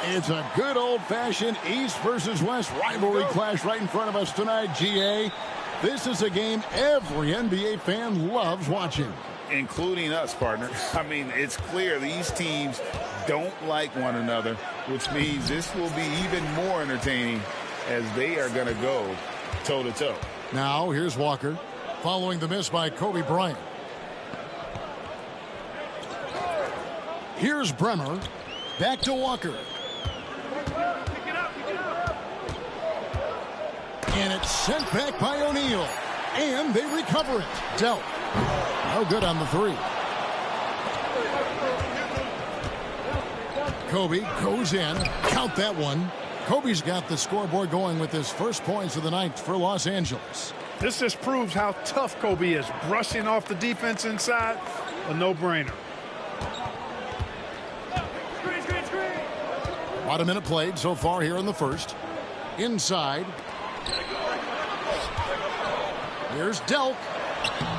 It's a good old-fashioned East versus West rivalry clash right in front of us tonight, GA. This is a game every NBA fan loves watching. Including us, partner. I mean, it's clear these teams don't like one another, which means this will be even more entertaining as they are going to go toe-to-toe. Now, here's Walker, following the miss by Kobe Bryant. Here's Bremer, back to Walker. And it's sent back by O'Neal. And they recover it. Delp. No good on the three. Kobe goes in. Count that one. Kobe's got the scoreboard going with his first points of the night for Los Angeles. This just proves how tough Kobe is. Brushing off the defense inside, a no-brainer. About a minute played so far here in the first. Inside. Here's Delk.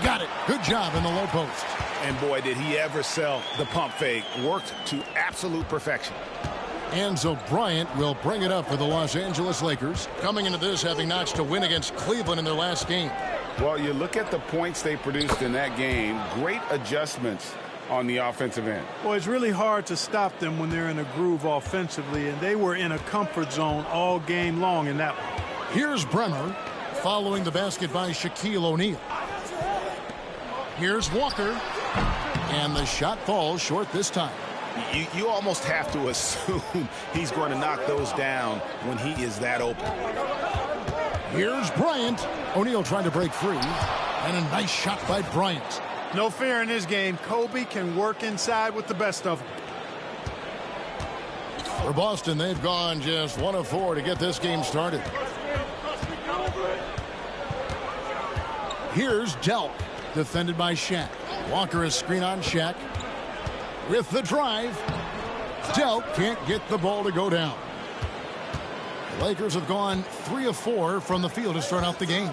Got it. Good job in the low post. And boy, did he ever sell the pump fake. Worked to absolute perfection. And so Bryant will bring it up for the Los Angeles Lakers, coming into this having notched a win against Cleveland in their last game. Well, you look at the points they produced in that game. Great adjustments on the offensive end. Well, it's really hard to stop them when they're in a groove offensively, and they were in a comfort zone all game long in that one. Here's Bremer, following the basket by Shaquille O'Neal. Here's Walker, and the shot falls short this time. You almost have to assume he's going to knock those down when he is that open. Here's Bryant. O'Neal trying to break free, and a nice shot by Bryant. No fear in this game. Kobe can work inside with the best of them. For Boston, they've gone just 1 of 4 to get this game started. Here's Delp, defended by Shaq. Walker is screen on Shaq. With the drive, Delp can't get the ball to go down. The Lakers have gone 3 of 4 from the field to start out the game.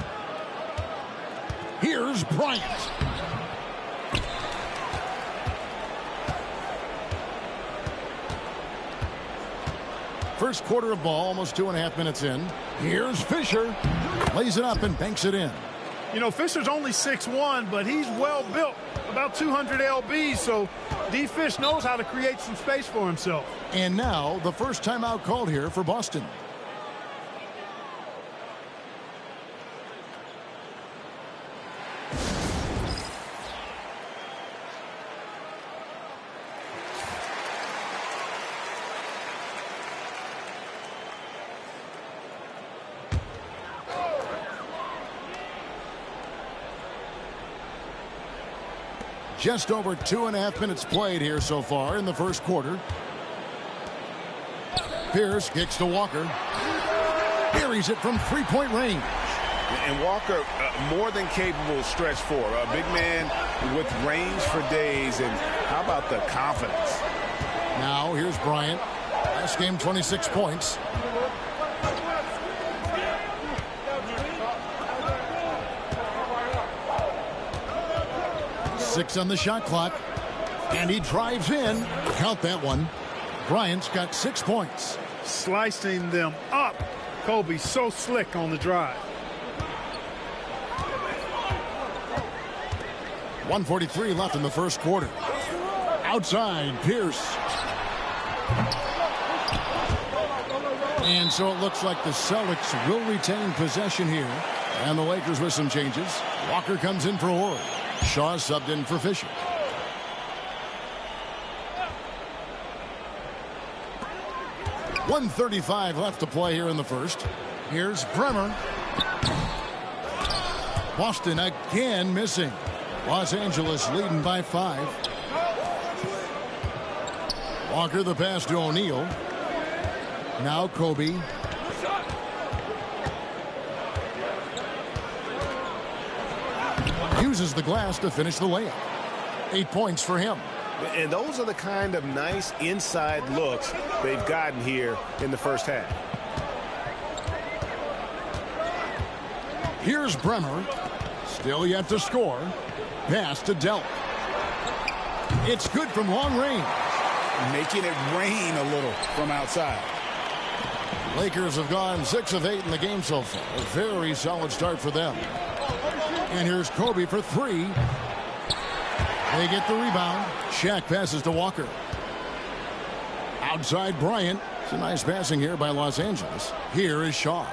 Here's Bryant. First quarter of ball, almost 2.5 minutes in. Here's Fisher. Lays it up and banks it in. You know, Fisher's only 6'1", but he's well built, about 200 lbs, so D. Fish knows how to create some space for himself. And now the first timeout called here for Boston. Just over 2.5 minutes played here so far in the first quarter. Pierce kicks to Walker. Buries it from three-point range. And Walker, more than capable stretch four. A big man with range for days. And how about the confidence? Now here's Bryant. Last game, 26 points. Six on the shot clock. And he drives in. Count that one. Bryant's got 6 points. Slicing them up. Kobe so slick on the drive. 1:43 left in the first quarter. Outside, Pierce. And so it looks like the Celtics will retain possession here. And the Lakers with some changes. Walker comes in for Horford. Shaw subbed in for Fisher. .135 left to play here in the first. Here's Bremer. Boston again missing. Los Angeles leading by 5. Walker the pass to O'Neal. Now Kobe. Uses the glass to finish the layup. 8 points for him. And those are the kind of nice inside looks they've gotten here in the first half. Here's Bremer. Still yet to score. Pass to Delk. It's good from long range. Making it rain a little from outside. Lakers have gone 6 of 8 in the game so far. A very solid start for them. And here's Kobe for 3. They get the rebound. Shaq passes to Walker. Outside Bryant. It's a nice passing here by Los Angeles. Here is Shaw.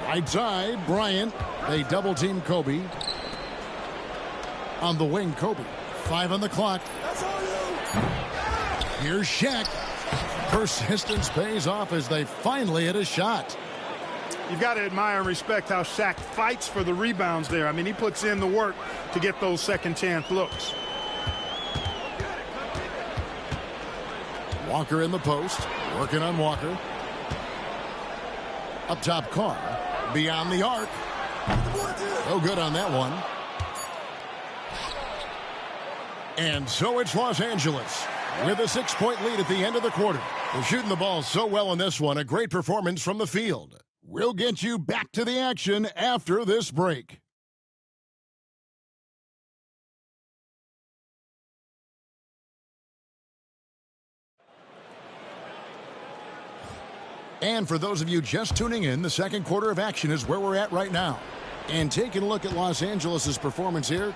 Right side, Bryant. They double-team Kobe. On the wing, Kobe. 5 on the clock. Here's Shaq. Persistence pays off as they finally hit a shot. You've got to admire and respect how Shaq fights for the rebounds there. I mean, he puts in the work to get those second chance looks. Walker in the post. Working on Walker. Up top, Carr. Beyond the arc. No good on that one. And so it's Los Angeles with a 6-point lead at the end of the quarter. They're shooting the ball so well in this one. A great performance from the field. We'll get you back to the action after this break. And for those of you just tuning in, the second quarter of action is where we're at right now. And taking a look at Los Angeles' performance here,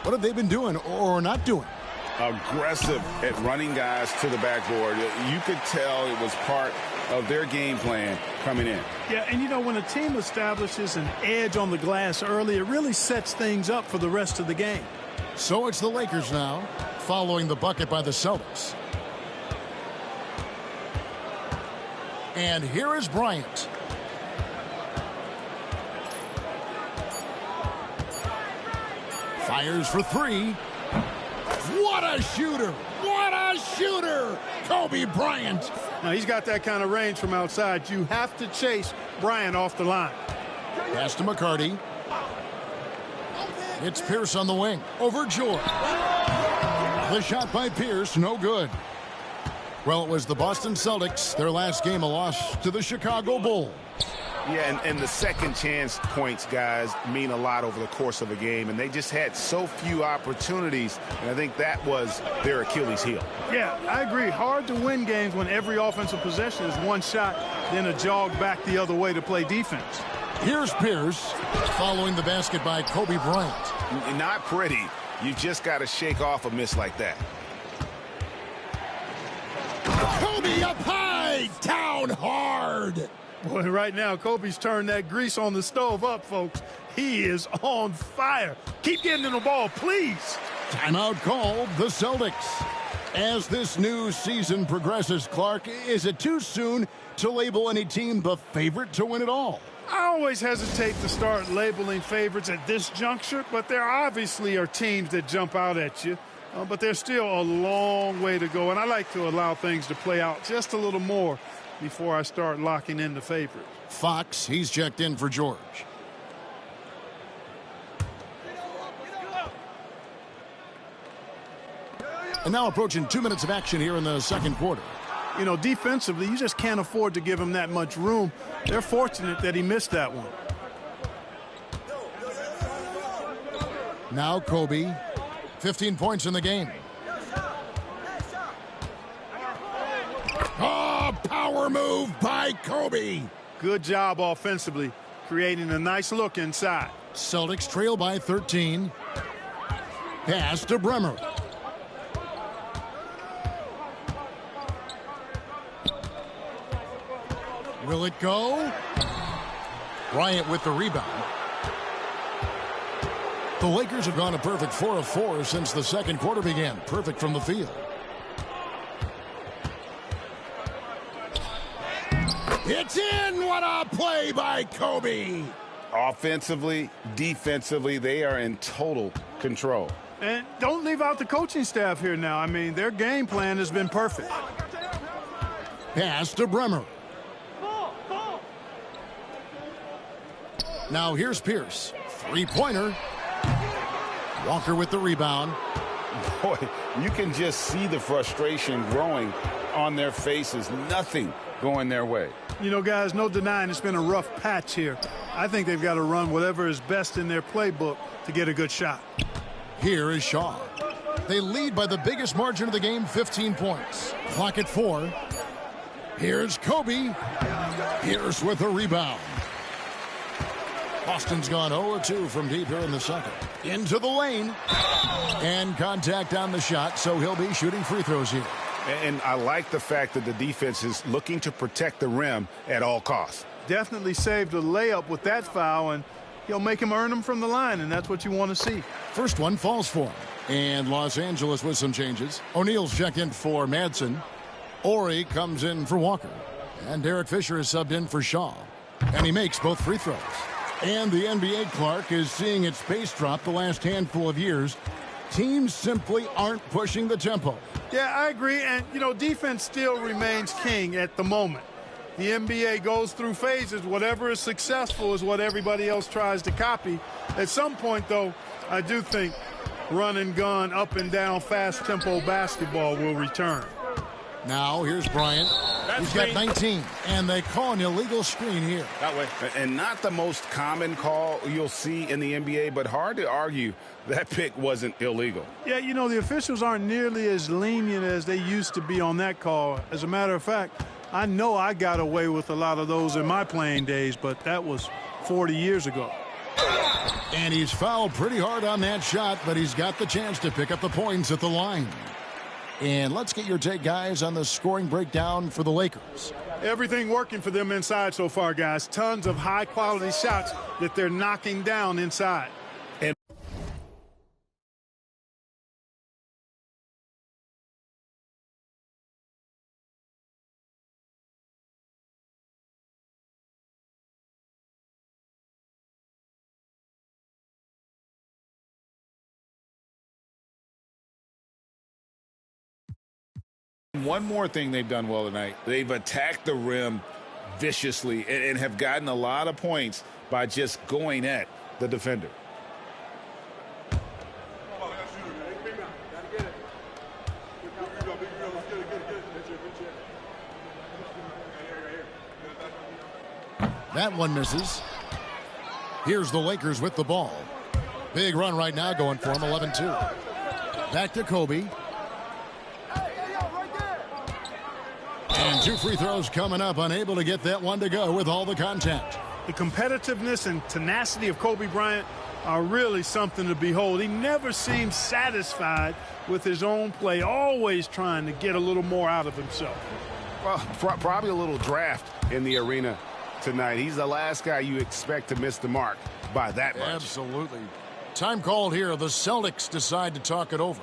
what have they been doing or not doing? Aggressive at running guys to the backboard. You could tell it was part of their game plan coming in. Yeah, and you know, when a team establishes an edge on the glass early, it really sets things up for the rest of the game. So it's the Lakers now, following the bucket by the Celtics. And here is Bryant. Fires for 3. What a shooter! What a shooter! Kobe Bryant. Now, he's got that kind of range from outside. You have to chase Bryant off the line. Pass to McCarty. It's Pierce on the wing. Over George. The shot by Pierce, no good. Well, it was the Boston Celtics, their last game, a loss to the Chicago Bulls. Yeah, and the second chance points, guys, mean a lot over the course of a game, and they just had so few opportunities, and I think that was their Achilles heel. Yeah, I agree. Hard to win games when every offensive possession is one shot, then a jog back the other way to play defense. Here's Pierce following the basket by Kobe Bryant. Not pretty. You just got to shake off a miss like that. Kobe up high, down hard. Boy, right now, Kobe's turned that grease on the stove up, folks. He is on fire. Keep getting in the ball, please. Timeout called, the Celtics. As this new season progresses, Clark, is it too soon to label any team the favorite to win it all? I always hesitate to start labeling favorites at this juncture, but there obviously are teams that jump out at you. But there's still a long way to go, and I like to allow things to play out just a little more before I start locking in the favorite. Fox, he's checked in for George. And now approaching 2 minutes of action here in the second quarter. You know, defensively, you just can't afford to give him that much room. They're fortunate that he missed that one. Now Kobe, 15 points in the game. Oh, power move by Kobe. Good job offensively, creating a nice look inside. Celtics trail by 13. Pass to Bremer. Will it go? Bryant with the rebound. The Lakers have gone a perfect 4 of 4 since the second quarter began. Perfect from the field. It's in! What a play by Kobe! Offensively, defensively, they are in total control. And don't leave out the coaching staff here now. I mean, their game plan has been perfect. Pass to Bremer. Now here's Pierce. Three-pointer. Walker with the rebound. Boy, you can just see the frustration growing on their faces. Nothing going their way. You know, guys, no denying it's been a rough patch here. I think they've got to run whatever is best in their playbook to get a good shot. Here is Shaw. They lead by the biggest margin of the game, 15 points. Clock at 4. Here's Kobe. Pierce with a rebound. Boston's gone 0-2 from deep here in the second. Into the lane. And contact on the shot, so he'll be shooting free throws here. And I like the fact that the defense is looking to protect the rim at all costs. Definitely saved a layup with that foul, and he'll make him earn them from the line, and that's what you want to see. First one falls for him. And Los Angeles with some changes. O'Neal's checked in for Madsen. Ori comes in for Walker. And Derek Fisher is subbed in for Shaw. And he makes both free throws. And the NBA, Clark, is seeing its pace drop the last handful of years. Teams simply aren't pushing the tempo. Yeah, I agree. And, you know, defense still remains king at the moment. The NBA goes through phases. Whatever is successful is what everybody else tries to copy. At some point, though, I do think run and gun, up and down, fast tempo basketball will return. Now, here's Bryant. He's got 19, and they call an illegal screen here. That way. And not the most common call you'll see in the NBA, but hard to argue that pick wasn't illegal. Yeah, you know, the officials aren't nearly as lenient as they used to be on that call. As a matter of fact, I know I got away with a lot of those in my playing days, but that was 40 years ago. And he's fouled pretty hard on that shot, but he's got the chance to pick up the points at the line. And let's get your take, guys, on the scoring breakdown for the Lakers. Everything working for them inside so far, guys. Tons of high-quality shots that they're knocking down inside. One more thing they've done well tonight. They've attacked the rim viciously and have gotten a lot of points by just going at the defender. That one misses. Here's the Lakers with the ball. Big run right now going for him, 11-2. Back to Kobe. And two free throws coming up, unable to get that one to go with all the contact. The competitiveness and tenacity of Kobe Bryant are really something to behold. He never seems satisfied with his own play, always trying to get a little more out of himself. Well, probably a little draft in the arena tonight. He's the last guy you expect to miss the mark by that much. Absolutely. Time called here. The Celtics decide to talk it over.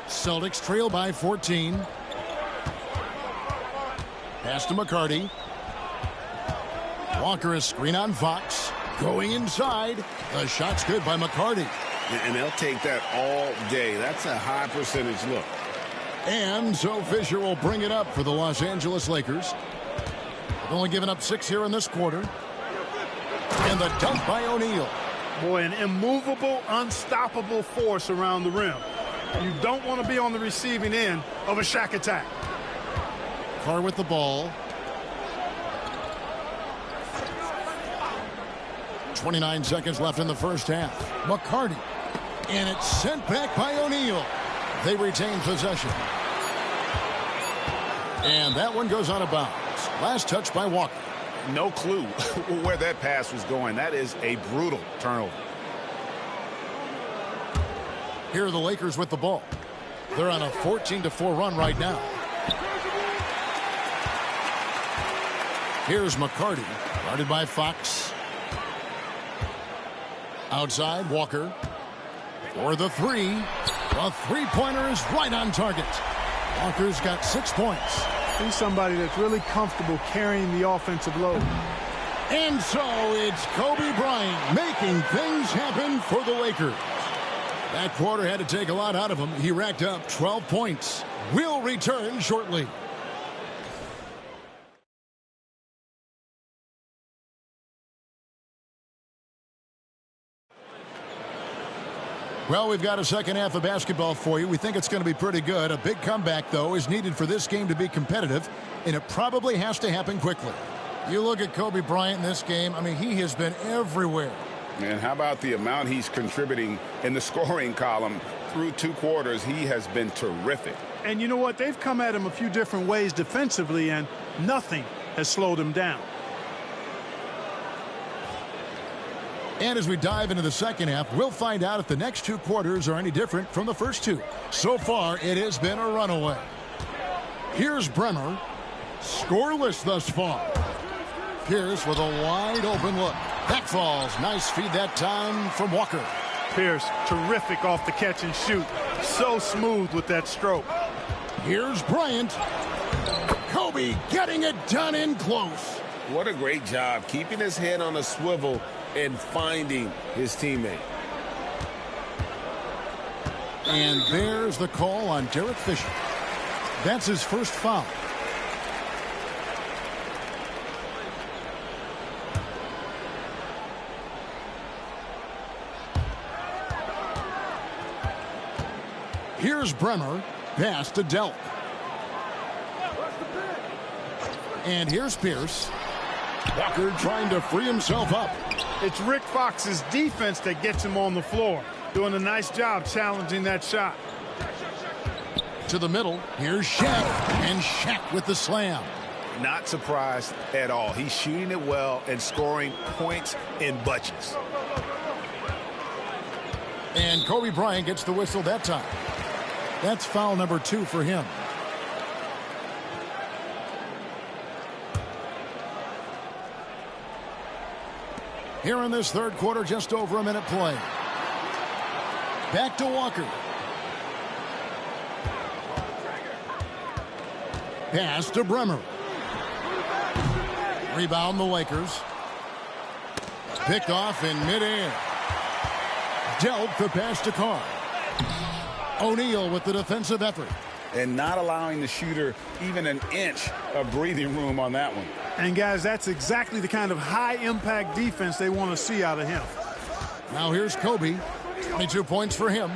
Celtics trail by 14. Pass to McCarty. Walker is screen on Fox. Going inside. The shot's good by McCarty. And they'll take that all day. That's a high percentage look. And so Fisher will bring it up for the Los Angeles Lakers. They've only given up 6 here in this quarter. And the dunk by O'Neal. Boy, an immovable, unstoppable force around the rim. You don't want to be on the receiving end of a Shaq attack. Carr with the ball. 29 seconds left in the first half. McCarty. And it's sent back by O'Neal. They retain possession. And that one goes out of bounds. Last touch by Walker. No clue where that pass was going. That is a brutal turnover. Here are the Lakers with the ball. They're on a 14-4 run right now. Here's McCarty, guarded by Fox. Outside, Walker. For the three. The three-pointer is right on target. Walker's got 6 points. He's somebody that's really comfortable carrying the offensive load. And so it's Kobe Bryant making things happen for the Lakers. That quarter had to take a lot out of him. He racked up 12 points. We'll return shortly. Well, we've got a second half of basketball for you. We think it's going to be pretty good. A big comeback, though, is needed for this game to be competitive, and it probably has to happen quickly. You look at Kobe Bryant in this game, I mean, he has been everywhere. And how about the amount he's contributing in the scoring column? Through 2 quarters, he has been terrific. And you know what? They've come at him a few different ways defensively, and nothing has slowed him down. And as we dive into the second half, we'll find out if the next 2 quarters are any different from the first 2. So far, it has been a runaway. Here's Bremer. Scoreless thus far. Pierce with a wide open look. That falls. Nice feed that time from Walker. Pierce, terrific off the catch and shoot. So smooth with that stroke. Here's Bryant. Kobe getting it done in close. What a great job keeping his head on a swivel and finding his teammate. And there's the call on Derek Fisher. That's his first foul. Here's Bremer. Pass to Delk. And here's Pierce. Walker trying to free himself up. It's Rick Fox's defense that gets him on the floor. Doing a nice job challenging that shot. To the middle. Here's Shaq. And Shaq with the slam. Not surprised at all. He's shooting it well and scoring points in bunches. And Kobe Bryant gets the whistle that time. That's foul number 2 for him. Here in this third quarter, just over a minute play. Back to Walker. Pass to Bremer. Rebound the Lakers. Picked off in midair. Delk the pass to Carr. O'Neal with the defensive effort. And not allowing the shooter even an inch of breathing room on that one. And, guys, that's exactly the kind of high-impact defense they want to see out of him. Now here's Kobe. 22 points for him.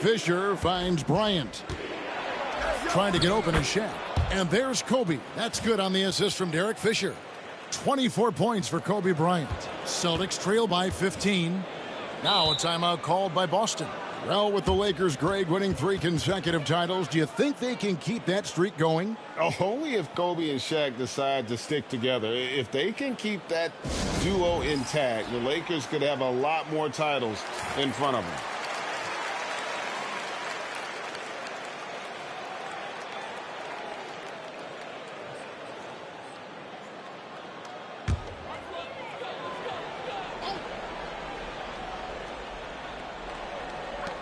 Fisher finds Bryant. Trying to get open is Shaq. And there's Kobe. That's good on the assist from Derek Fisher. 24 points for Kobe Bryant. Celtics trail by 15. Now a timeout called by Boston. Well, with the Lakers, Greg, winning 3 consecutive titles, do you think they can keep that streak going? Only if Kobe and Shaq decide to stick together. If they can keep that duo intact, the Lakers could have a lot more titles in front of them.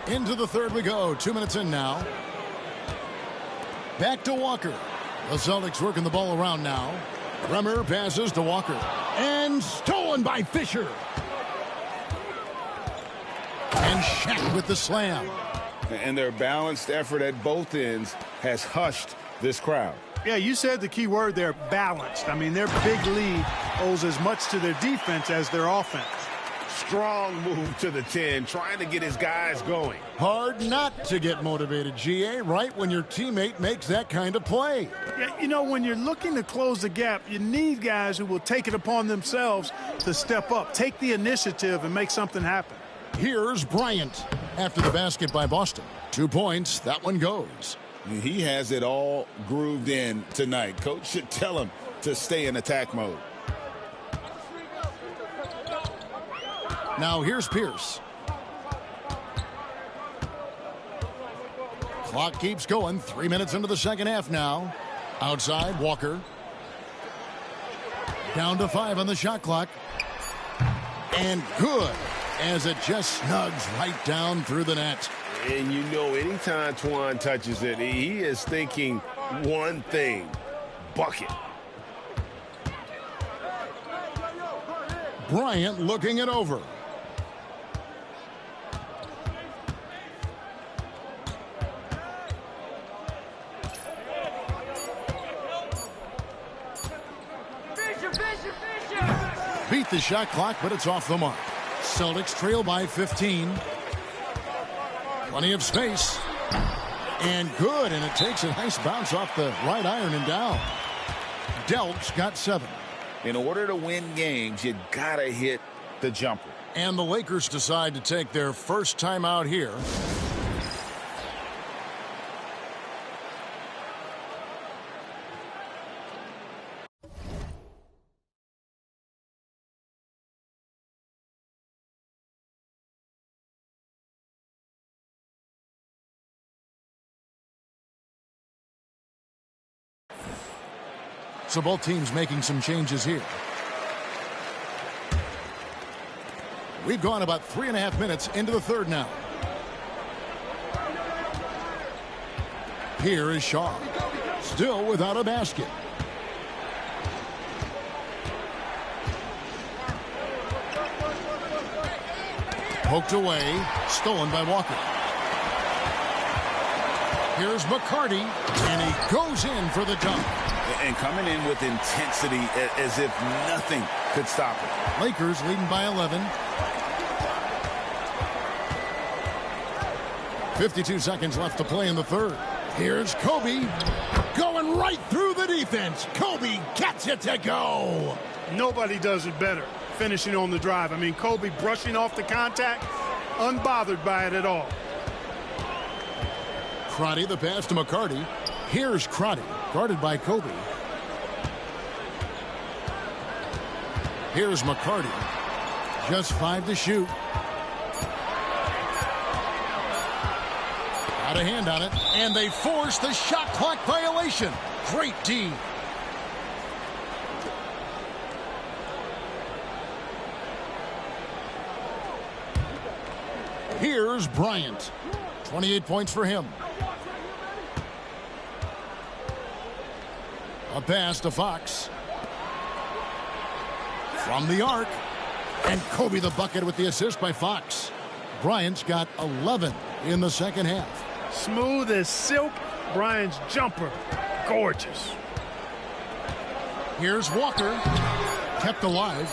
Into the third we go. 2 minutes in now. Back to Walker. The Celtics working the ball around now. Bremer passes to Walker. And stolen by Fisher. And Shaq with the slam. And their balanced effort at both ends has hushed this crowd. Yeah, you said the key word there, balanced. I mean, their big lead owes as much to their defense as their offense. Strong move to the 10, trying to get his guys going. Hard not to get motivated, GA, right when your teammate makes that kind of play. Yeah, you know, when you're looking to close the gap, you need guys who will take it upon themselves to step up, take the initiative, and make something happen. Here's Bryant after the basket by Boston. 2 points. That one goes. He has it all grooved in tonight. Coach should tell him to stay in attack mode. Now here's Pierce. Clock keeps going. 3 minutes into the second half now. Outside, Walker. Down to 5 on the shot clock. And good, as it just snugs right down through the net. And you know, anytime Twan touches it, he is thinking one thing: bucket. Bryant looking it over. Beat the shot clock, but it's off the mark. Celtics trail by 15. Plenty of space. And good, and it takes a nice bounce off the right iron and down. Delk's got 7. In order to win games, you gotta hit the jumper. And the Lakers decide to take their first time out here. So both teams making some changes here. We've gone about 3.5 minutes into the third now. Here is Shaw. Still without a basket. Poked away. Stolen by Walker. Here's McCarty. And he goes in for the dunk. And coming in with intensity as if nothing could stop it. Lakers leading by 11. 52 seconds left to play in the third. Here's Kobe going right through the defense. Kobe gets it to go. Nobody does it better, finishing on the drive. I mean, Kobe brushing off the contact, unbothered by it at all. Crotty, the pass to McCarty. Here's Crotty, guarded by Kobe. Here's McCarty. Just 5 to shoot. Got a hand on it, and they force the shot clock violation. Great D. Here's Bryant. 28 points for him. A pass to Fox. From the arc. And Kobe the bucket with the assist by Fox. Bryant's got 11 in the second half. Smooth as silk. Bryant's jumper. Gorgeous. Here's Walker. Kept alive.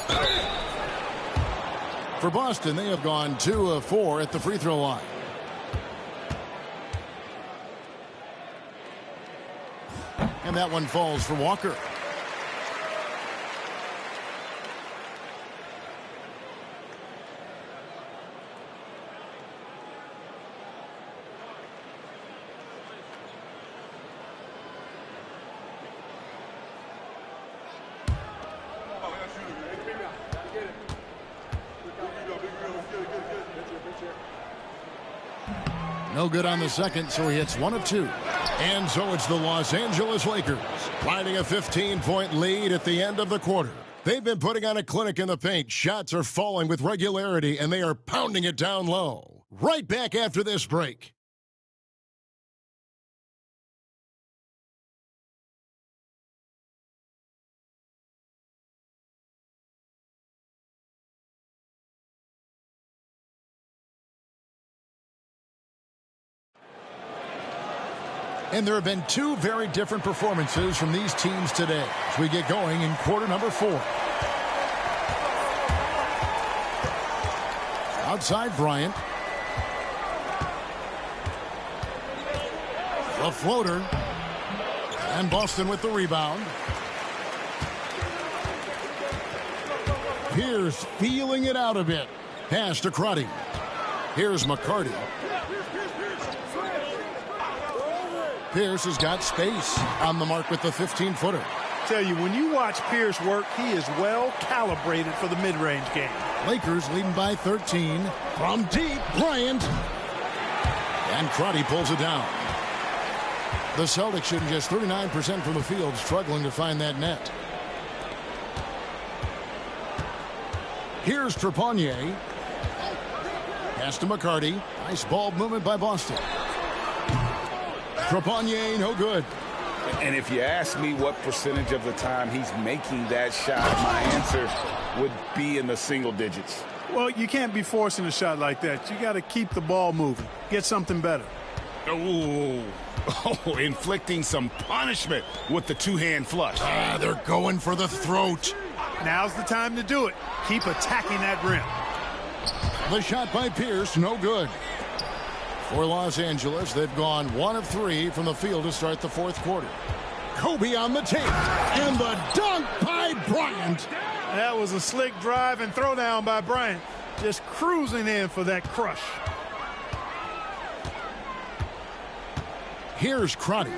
For Boston, they have gone 2 of 4 at the free throw line. And that one falls for Walker. No good on the second, so he hits 1 of 2. And so it's the Los Angeles Lakers riding a 15-point lead at the end of the quarter. They've been putting on a clinic in the paint. Shots are falling with regularity, and they are pounding it down low. Right back after this break. And there have been 2 very different performances from these teams today as we get going in quarter number 4. Outside Bryant. A floater. And Boston with the rebound. Pierce feeling it out a bit. Pass to Crotty. Here's McCarty. Pierce has got space on the mark with the 15-footer. Tell you, when you watch Pierce work, he is well calibrated for the mid-range game. Lakers leading by 13. From deep, Bryant. And Crotty pulls it down. The Celtics shooting just 39% from the field, struggling to find that net. Here's Trepanier. Pass to McCarty. Nice ball movement by Boston. Trepanier, no good. And if you ask me what percentage of the time he's making that shot, my answer would be in the single digits. Well, you can't be forcing a shot like that. You got to keep the ball moving. Get something better. Oh, inflicting some punishment with the two-hand flush. They're going for the throat. Now's the time to do it. Keep attacking that rim. The shot by Pierce, no good. For Los Angeles, they've gone 1 of 3 from the field to start the fourth quarter. Kobe on the tape, and the dunk by Bryant. That was a slick drive and throwdown by Bryant. Just cruising in for that crush. Here's Crotty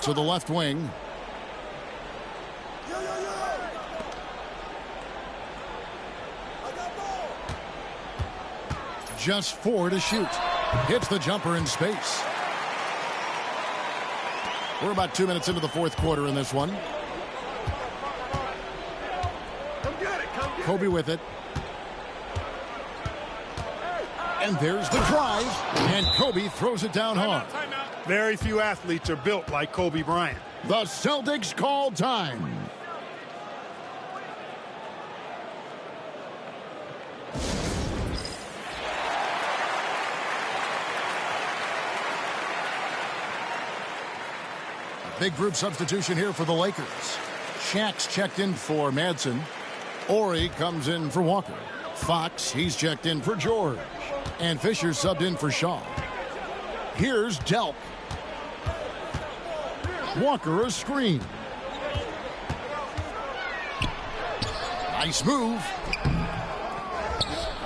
to the left wing. Just 4 to shoot. Hits the jumper in space. We're about 2 minutes into the fourth quarter in this one. Kobe with it. And there's the drive. And Kobe throws it down hard. Very few athletes are built like Kobe Bryant. The Celtics call time. Big group substitution here for the Lakers. Shaq's checked in for Madsen. Ori comes in for Walker. Fox, he's checked in for George. And Fisher subbed in for Shaw. Here's Delk. Walker a screen. Nice move.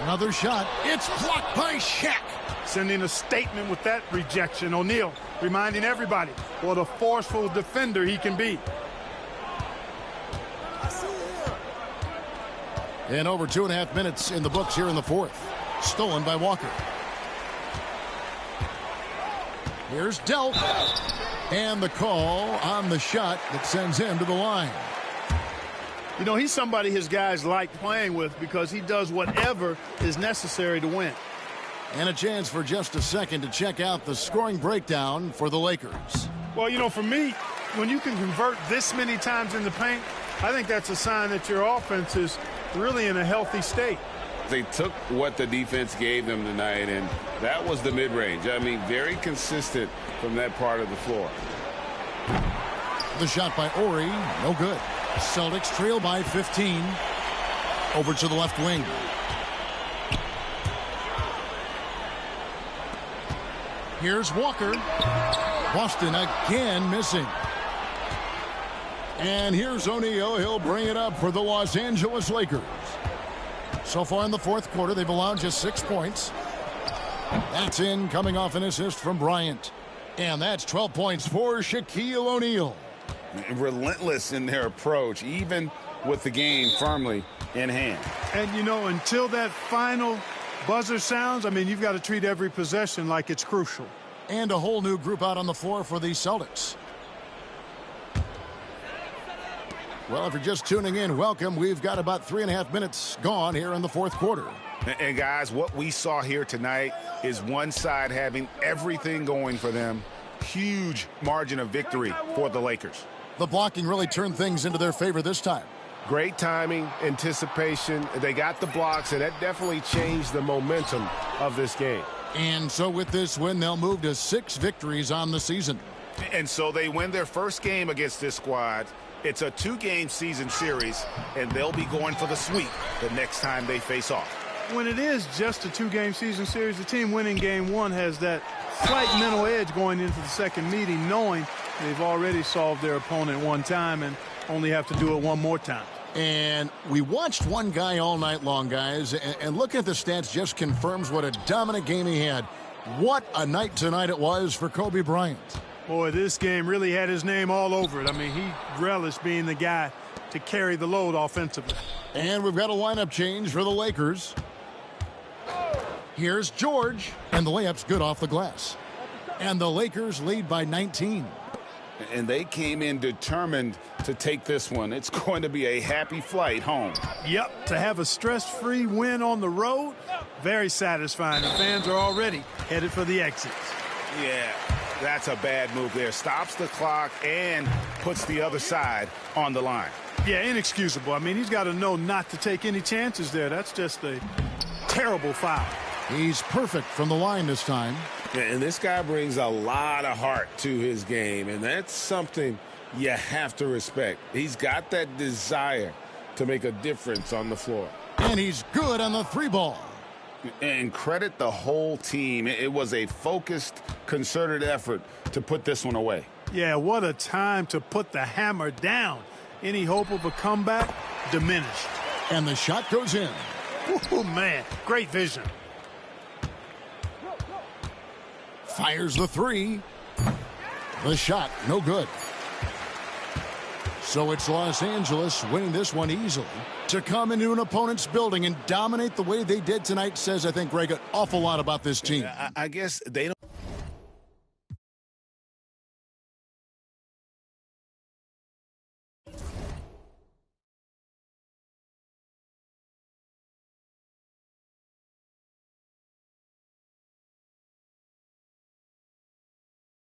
Another shot. It's blocked by Shaq. Sending a statement with that rejection. O'Neal reminding everybody what a forceful defender he can be. And over 2.5 minutes in the books here in the fourth. Stolen by Walker. Here's Delk. And the call on the shot that sends him to the line. You know, he's somebody his guys like playing with because he does whatever is necessary to win. And a chance for just a second to check out the scoring breakdown for the Lakers. Well, you know, for me, when you can convert this many times in the paint, I think that's a sign that your offense is really in a healthy state. They took what the defense gave them tonight, and that was the mid-range. I mean, very consistent from that part of the floor. The shot by Ori, no good. Celtics trail by 15. Over to the left wing. Here's Walker. Boston again missing. And here's O'Neal. He'll bring it up for the Los Angeles Lakers. So far in the fourth quarter, they've allowed just 6 points. That's in, coming off an assist from Bryant. And that's 12 points for Shaquille O'Neal. Relentless in their approach, even with the game firmly in hand. And, you know, until that final buzzer sounds, I mean, you've got to treat every possession like it's crucial. And a whole new group out on the floor for the Celtics. Well, if you're just tuning in, welcome. We've got about 3.5 minutes gone here in the fourth quarter. And guys, what we saw here tonight is one side having everything going for them. Huge margin of victory for the Lakers. The blocking really turned things into their favor this time. Great timing, anticipation. They got the blocks, and that definitely changed the momentum of this game. And so with this win, they'll move to 6 victories on the season. And so they win their first game against this squad. It's a 2-game season series, and they'll be going for the sweep the next time they face off. When it is just a 2-game season series, the team winning game 1 has that slight mental edge going into the second meeting, knowing they've already solved their opponent one time and only have to do it one more time. And we watched one guy all night long, guys, and looking at the stats just confirms what a dominant game he had. What a night tonight it was for Kobe Bryant. Boy, this game really had his name all over it. I mean, he relished being the guy to carry the load offensively. And we've got a lineup change for the Lakers. Here's George, and the layup's good off the glass. And the Lakers lead by 19. And they came in determined to take this one. It's going to be a happy flight home. Yep, to have a stress-free win on the road, very satisfying. The fans are already headed for the exits. Yeah. That's a bad move there. Stops the clock and puts the other side on the line. Yeah, inexcusable. I mean, he's got to know not to take any chances there. That's just a terrible foul. He's perfect from the line this time. Yeah, and this guy brings a lot of heart to his game, and that's something you have to respect. He's got that desire to make a difference on the floor. And he's good on the 3-ball. And credit the whole team. It was a focused, concerted effort to put this one away. Yeah, what a time to put the hammer down. Any hope of a comeback diminished. And the shot goes in. Oh, man, great vision. Fires the 3. The shot, no good. So it's Los Angeles winning this one easily. To come into an opponent's building and dominate the way they did tonight says, I think, Greg, an awful lot about this team. I guess they don't.